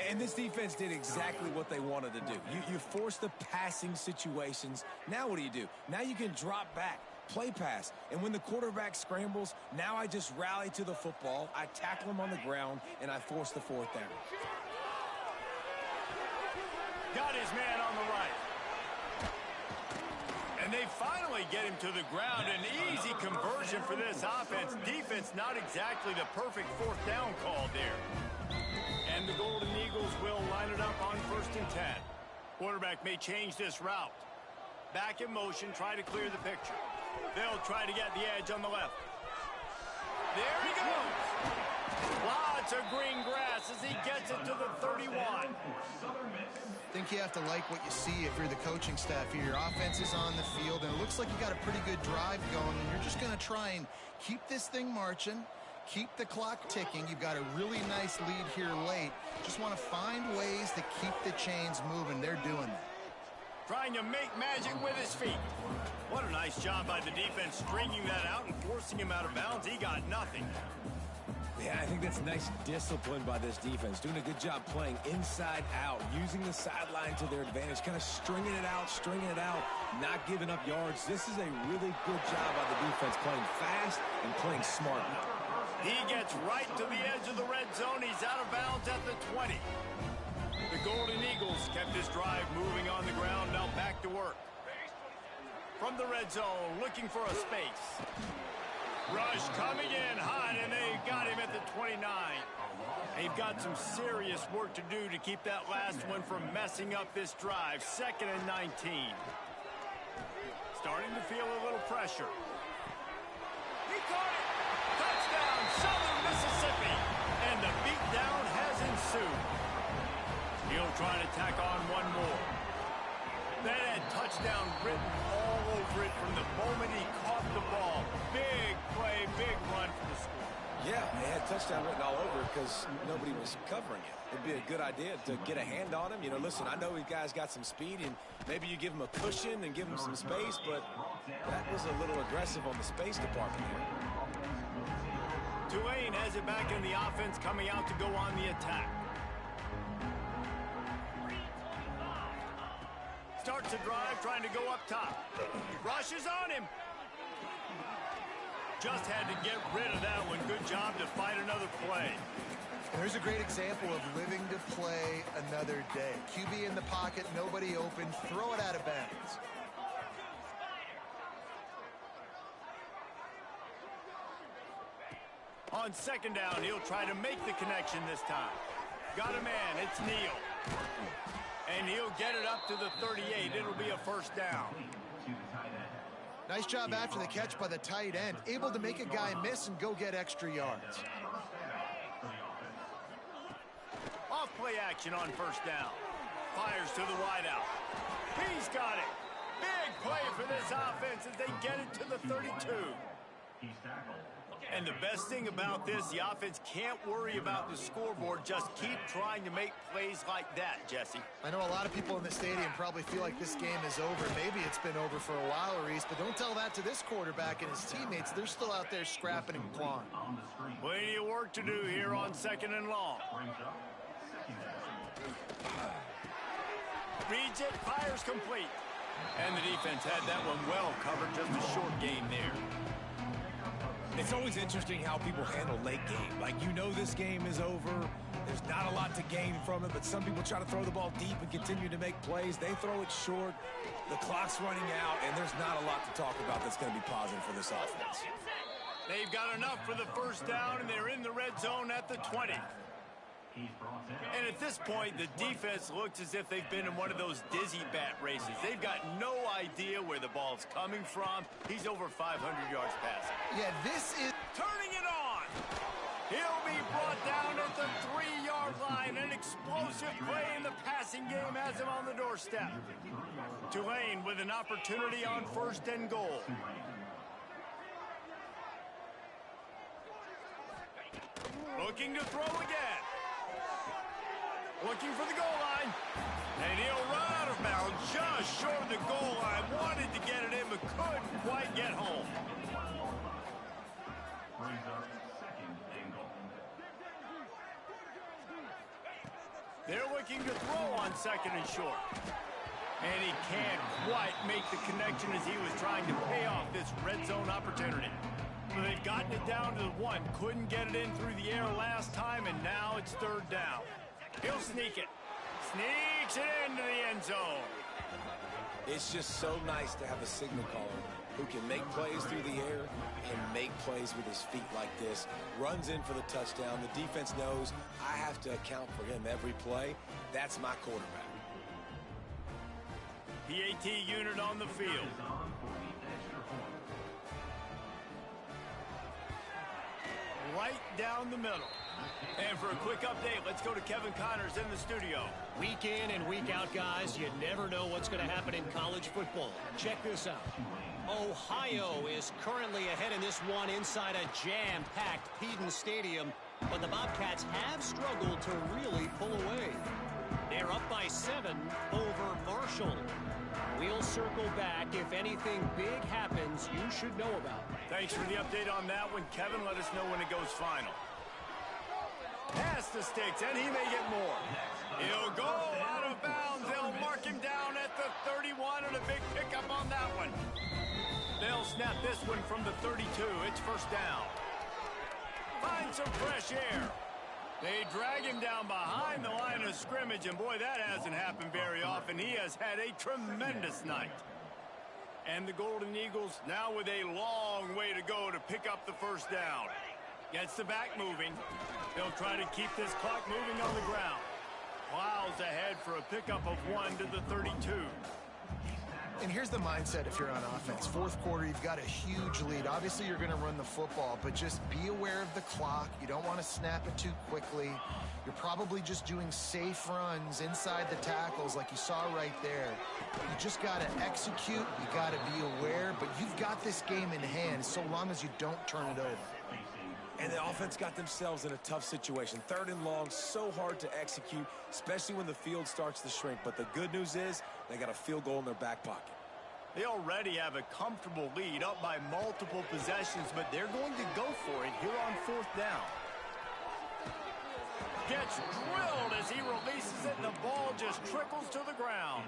And this defense did exactly what they wanted to do. You force the passing situations. Now what do? Now you can drop back, play pass. And when the quarterback scrambles, now I just rally to the football. I tackle him on the ground, and I force the 4th down. Got his man on the right. And they finally get him to the ground. An easy conversion for this offense. Defense not exactly the perfect 4th down call there. And the Golden Eagles will line it up on 1st and 10. Quarterback may change this route. Back in motion, try to clear the picture. They'll try to get the edge on the left. There he goes. Lots of green grass as he gets it to the 31. I think you have to like what you see if you're the coaching staff here. Your offense is on the field, and it looks like you got a pretty good drive going, and you're just going to try and keep this thing marching, keep the clock ticking. You've got a really nice lead here late. Just want to find ways to keep the chains moving. They're doing that. Trying to make magic with his feet. What a nice job by the defense stringing that out and forcing him out of bounds. He got nothing. Yeah, I think that's nice discipline by this defense. Doing a good job playing inside out, using the sideline to their advantage, kind of stringing it out, not giving up yards. This is a really good job by the defense, playing fast and playing smart. He gets right to the edge of the red zone. He's out of bounds at the 20. The Golden Eagles kept this drive moving on the ground. Now back to work. From the red zone, looking for a space. Rush coming in hot, and they got him at the 29. They've got some serious work to do to keep that last one from messing up this drive. 2nd and 19. Starting to feel a little pressure. He caught it! Touchdown, Southern They'll try to tack on one more. That had touchdown written all over it from the moment he caught the ball. Big play, big run for the score. Yeah, they had touchdown written all over because nobody was covering it. It'd be a good idea to get a hand on him. You know, listen, I know you guys got some speed, and maybe you give him a cushion and give him some space, but that was a little aggressive on the space department here. Tulane has it back in the offense, coming out to go on the attack. Starts the drive, trying to go up top. Rushes on him. Just had to get rid of that one. Good job to fight another play. And there's a great example of living to play another day. QB in the pocket, nobody open, throw it out of bounds. On second down, he'll try to make the connection this time. Got a man, it's Neal. And he'll get it up to the 38. It'll be a first down. Nice job after the catch by the tight end. Able to make a guy miss and go get extra yards. Off play action on first down. Fires to the wideout. He's got it. Big play for this offense as they get it to the 32. And the best thing about this, the offense can't worry about the scoreboard. Just keep trying to make plays like that, Jesse. I know a lot of people in the stadium probably feel like this game is over. Maybe it's been over for a while, Reese, but don't tell that to this quarterback and his teammates. They're still out there scrapping and clawing. Plenty of work to do here on second and long. Reads it, fires complete. And the defense had that one well covered, just a short game there. It's always interesting how people handle late game. Like, you know this game is over. There's not a lot to gain from it, but some people try to throw the ball deep and continue to make plays. They throw it short. The clock's running out, and there's not a lot to talk about that's going to be positive for this offense. They've got enough for the first down, and they're in the red zone at the 20. And at this point, the defense looks as if they've been in one of those dizzy bat races. They've got no idea where the ball's coming from. He's over 500 yards passing. Yeah, this is Turning it on. He'll be brought down at the 3-yard line. An explosive play in the passing game has him on the doorstep. Tulane with an opportunity on first and goal. Looking to throw again. Looking for the goal line. And he'll run out of bounds just short of the goal line. Wanted to get it in, but couldn't quite get home. They're looking to throw on second and short. And he can't quite make the connection as he was trying to pay off this red zone opportunity. So they've gotten it down to the 1. Couldn't get it in through the air last time, and now it's third down. He'll sneak it. Sneaks it into the end zone. It's just so nice to have a signal caller who can make plays through the air and make plays with his feet like this. Runs in for the touchdown. The defense knows I have to account for him every play. That's my quarterback. PAT unit on the field. Right down the middle. And for a quick update, let's go to Kevin Connors in the studio. Week in and week out, guys, you never know what's going to happen in college football. Check this out. Ohio is currently ahead in this one inside a jam-packed Peden Stadium, but the Bobcats have struggled to really pull away. They're up by 7 over Marshall. We'll circle back. If anything big happens, you should know about it. Thanks for the update on that one, Kevin. Let us know when it goes final. Pass the sticks, and he may get more. He'll go out of bounds. They'll mark him down at the 31, and a big pickup on that one. They'll snap this one from the 32. It's first down. Find some fresh air. They drag him down behind the line of scrimmage, and boy, that hasn't happened very often. He has had a tremendous night. And the Golden Eagles now with a long way to go to pick up the first down. Gets the back moving. They'll try to keep this clock moving on the ground. Plows ahead for a pickup of 1 to the 32. And here's the mindset if you're on offense. Fourth quarter, you've got a huge lead. Obviously, you're going to run the football, but just be aware of the clock. You don't want to snap it too quickly. You're probably just doing safe runs inside the tackles like you saw right there. You just got to execute. You got to be aware, but you've got this game in hand so long as you don't turn it over. And the offense got themselves in a tough situation. 3rd and long, so hard to execute, especially when the field starts to shrink. But the good news is they got a field goal in their back pocket. They already have a comfortable lead up by multiple possessions, but they're going to go for it here on 4th down. Gets drilled as he releases it, and the ball just trickles to the ground.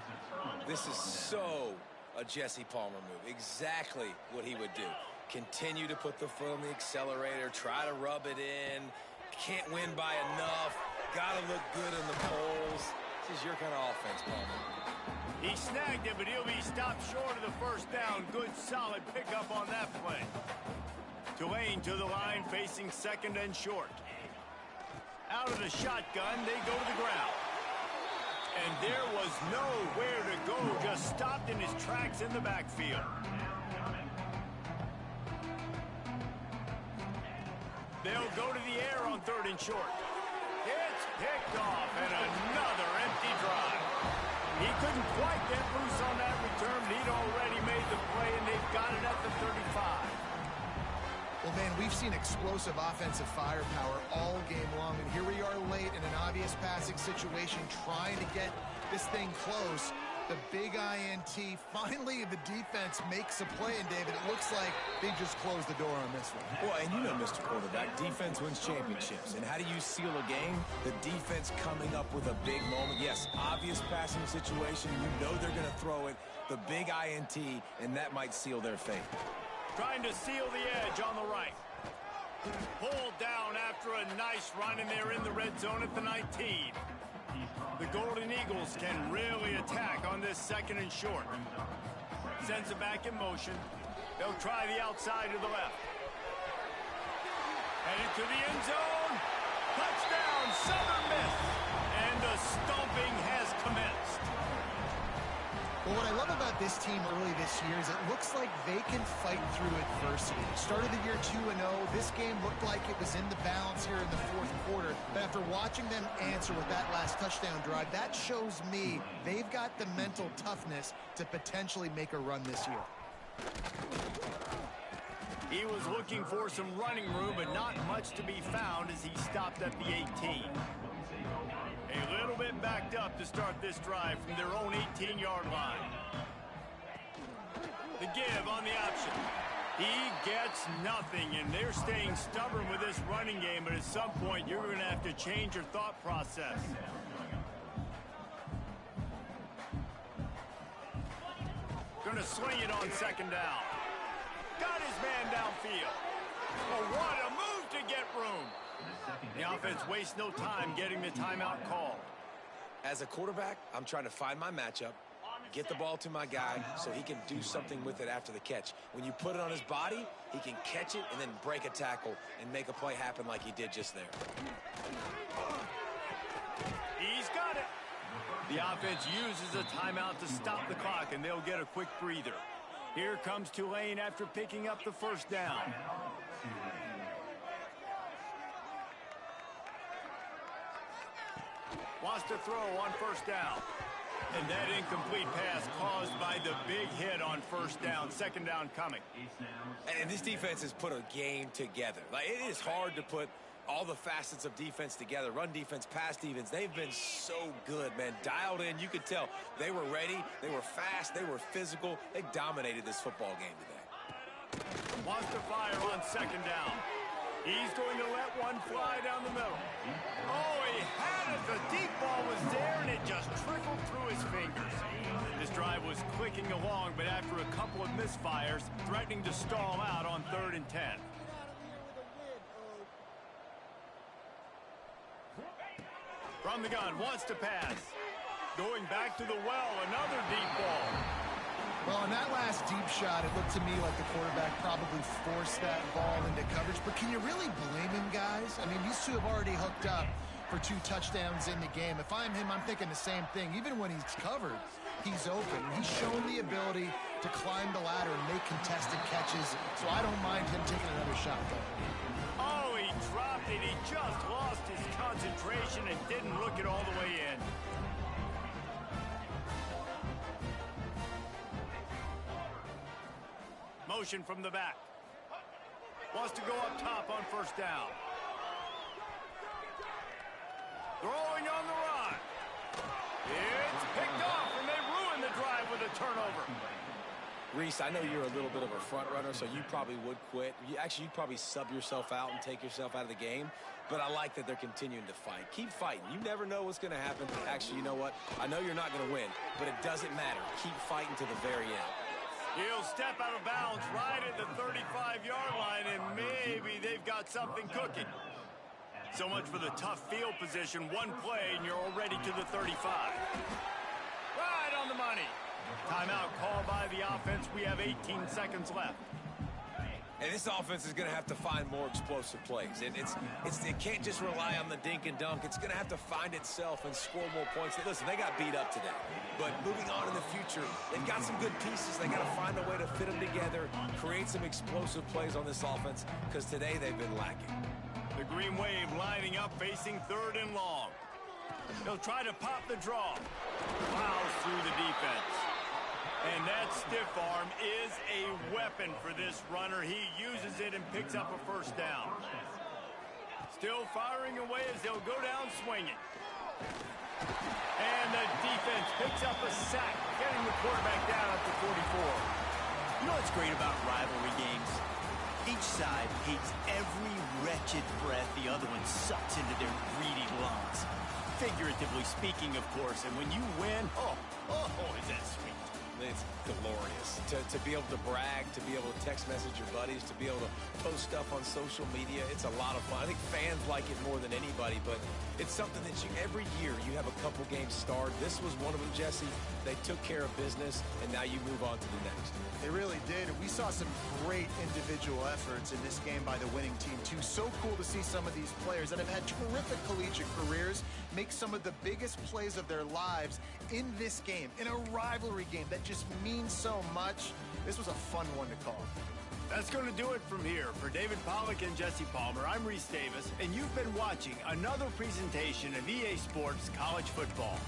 This is so a Jesse Palmer move. Exactly what he would do. Continue to put the foot on the accelerator, try to rub it in. Can't win by enough. Got to look good in the polls. This is your kind of offense, Palmer. He snagged it, but he'll be stopped short of the 1st down. Good, solid pickup on that play. Tulane to the line, facing 2nd and short. Out of the shotgun, they go to the ground. And there was nowhere to go, just stopped in his tracks in the backfield. They'll go to the air on 3rd and short. It's picked off, and another empty drive. He couldn't quite get loose on that return, but he'd already made the play, and they've got it at the 35. Well, man, we've seen explosive offensive firepower all game long, and here we are late in an obvious passing situation trying to get this thing close. The big INT. Finally, the defense makes a play, and David, it looks like they just closed the door on this one. Well, and you know, Mr. Quarterback, defense wins championships. And how do you seal a game? The defense coming up with a big moment. Yes, obvious passing situation. You know they're going to throw it. The big INT, and that might seal their fate. Trying to seal the edge on the right. Pulled down after a nice run, and they're in the red zone at the 19. The Golden Eagles can really attack on this 2nd and short. Sends it back in motion. They'll try the outside to the left. Headed to the end zone. Touchdown, Southern Miss. And the stomping has commenced. Well, what I love about this team early this year is it looks like they can fight through adversity. Started the year 2-0. This game looked like it was in the balance here in the 4th quarter. But after watching them answer with that last touchdown drive, that shows me they've got the mental toughness to potentially make a run this year. He was looking for some running room, but not much to be found as he stopped at the 18. A little bit backed up to start this drive from their own 18-yard line. The give on the option. He gets nothing, and they're staying stubborn with this running game, but at some point you're going to have to change your thought process. Going to swing it on 2nd down. Got his man downfield. Oh, what a move to get room. The offense wastes no time getting the timeout call. As a quarterback, I'm trying to find my matchup, get the ball to my guy so he can do something with it after the catch. When you put it on his body, he can catch it and then break a tackle and make a play happen like he did just there. He's got it. The offense uses a timeout to stop the clock, and they'll get a quick breather. Here comes Tulane after picking up the 1st down. Wants to throw on 1st down. And that incomplete pass caused by the big hit on 1st down. 2nd down coming. And this defense has put a game together. Like, it is hard to put all the facets of defense together. Run defense, pass defense. They've been so good, man. Dialed in. You could tell they were ready. They were fast. They were physical. They dominated this football game today. Wants to fire on 2nd down. He's going to let one fly down the middle. Oh, he had it. The deep ball was there, and it just trickled through his fingers. This drive was clicking along, but after a couple of misfires, threatening to stall out on 3rd and 10. From the gun, wants to pass. Going back to the well, another deep ball. Well, on that last deep shot, it looked to me like the quarterback probably forced that ball into coverage. But can you really blame him, guys? I mean, these two have already hooked up for 2 touchdowns in the game. If I'm him, I'm thinking the same thing. Even when he's covered, he's open. He's shown the ability to climb the ladder and make contested catches. So I don't mind him taking another shot, though. Oh, he dropped right. He just lost his concentration and didn't look it all the way in. Motion from the back. Wants to go up top on first down. Throwing on the run. It's picked off, and they ruin the drive with a turnover. Reese, I know you're a little bit of a front runner, so you probably would quit. You'd probably sub yourself out and take yourself out of the game. But I like that they're continuing to fight. Keep fighting. You never know what's going to happen. Actually, you know what? I know you're not going to win, but it doesn't matter. Keep fighting to the very end. He'll step out of bounds right at the 35-yard line, and maybe they've got something cooking. So much for the tough field position. One play, and you're already to the 35. Right on the money. Timeout called by the offense. We have 18 seconds left. And this offense is going to have to find more explosive plays. And it can't just rely on the dink and dunk. It's going to have to find itself and score more points. Listen, they got beat up today. But moving on in the future, they've got some good pieces. They got to find a way to fit them together, create some explosive plays on this offense, because today they've been lacking. The Green Wave lining up, facing third and long. They'll try to pop the draw. Plows through the defense. And that stiff arm is a weapon for this runner. He uses it and picks up a first down. Still firing away as they'll go down swinging. And the defense picks up a sack, getting the quarterback down up to 44. You know what's great about rivalry games? Each side hates every wretched breath the other one sucks into their greedy lungs. Figuratively speaking, of course. And when you win, oh, is that sweet. It's glorious to be able to brag, to be able to text message your buddies, to be able to post stuff on social media. It's a lot of fun. I think fans like it more than anybody, but it's something that every year you have a couple games starred. This was one of them, Jesse. They took care of business, and now you move on to the next. They really did. We saw some great individual efforts in this game by the winning team, too. So cool to see some of these players that have had terrific collegiate careers make some of the biggest plays of their lives in this game, in a rivalry game that just means so much. This was a fun one to call. That's going to do it from here. For David Pollack and Jesse Palmer, I'm Reese Davis, and you've been watching another presentation of EA Sports College Football.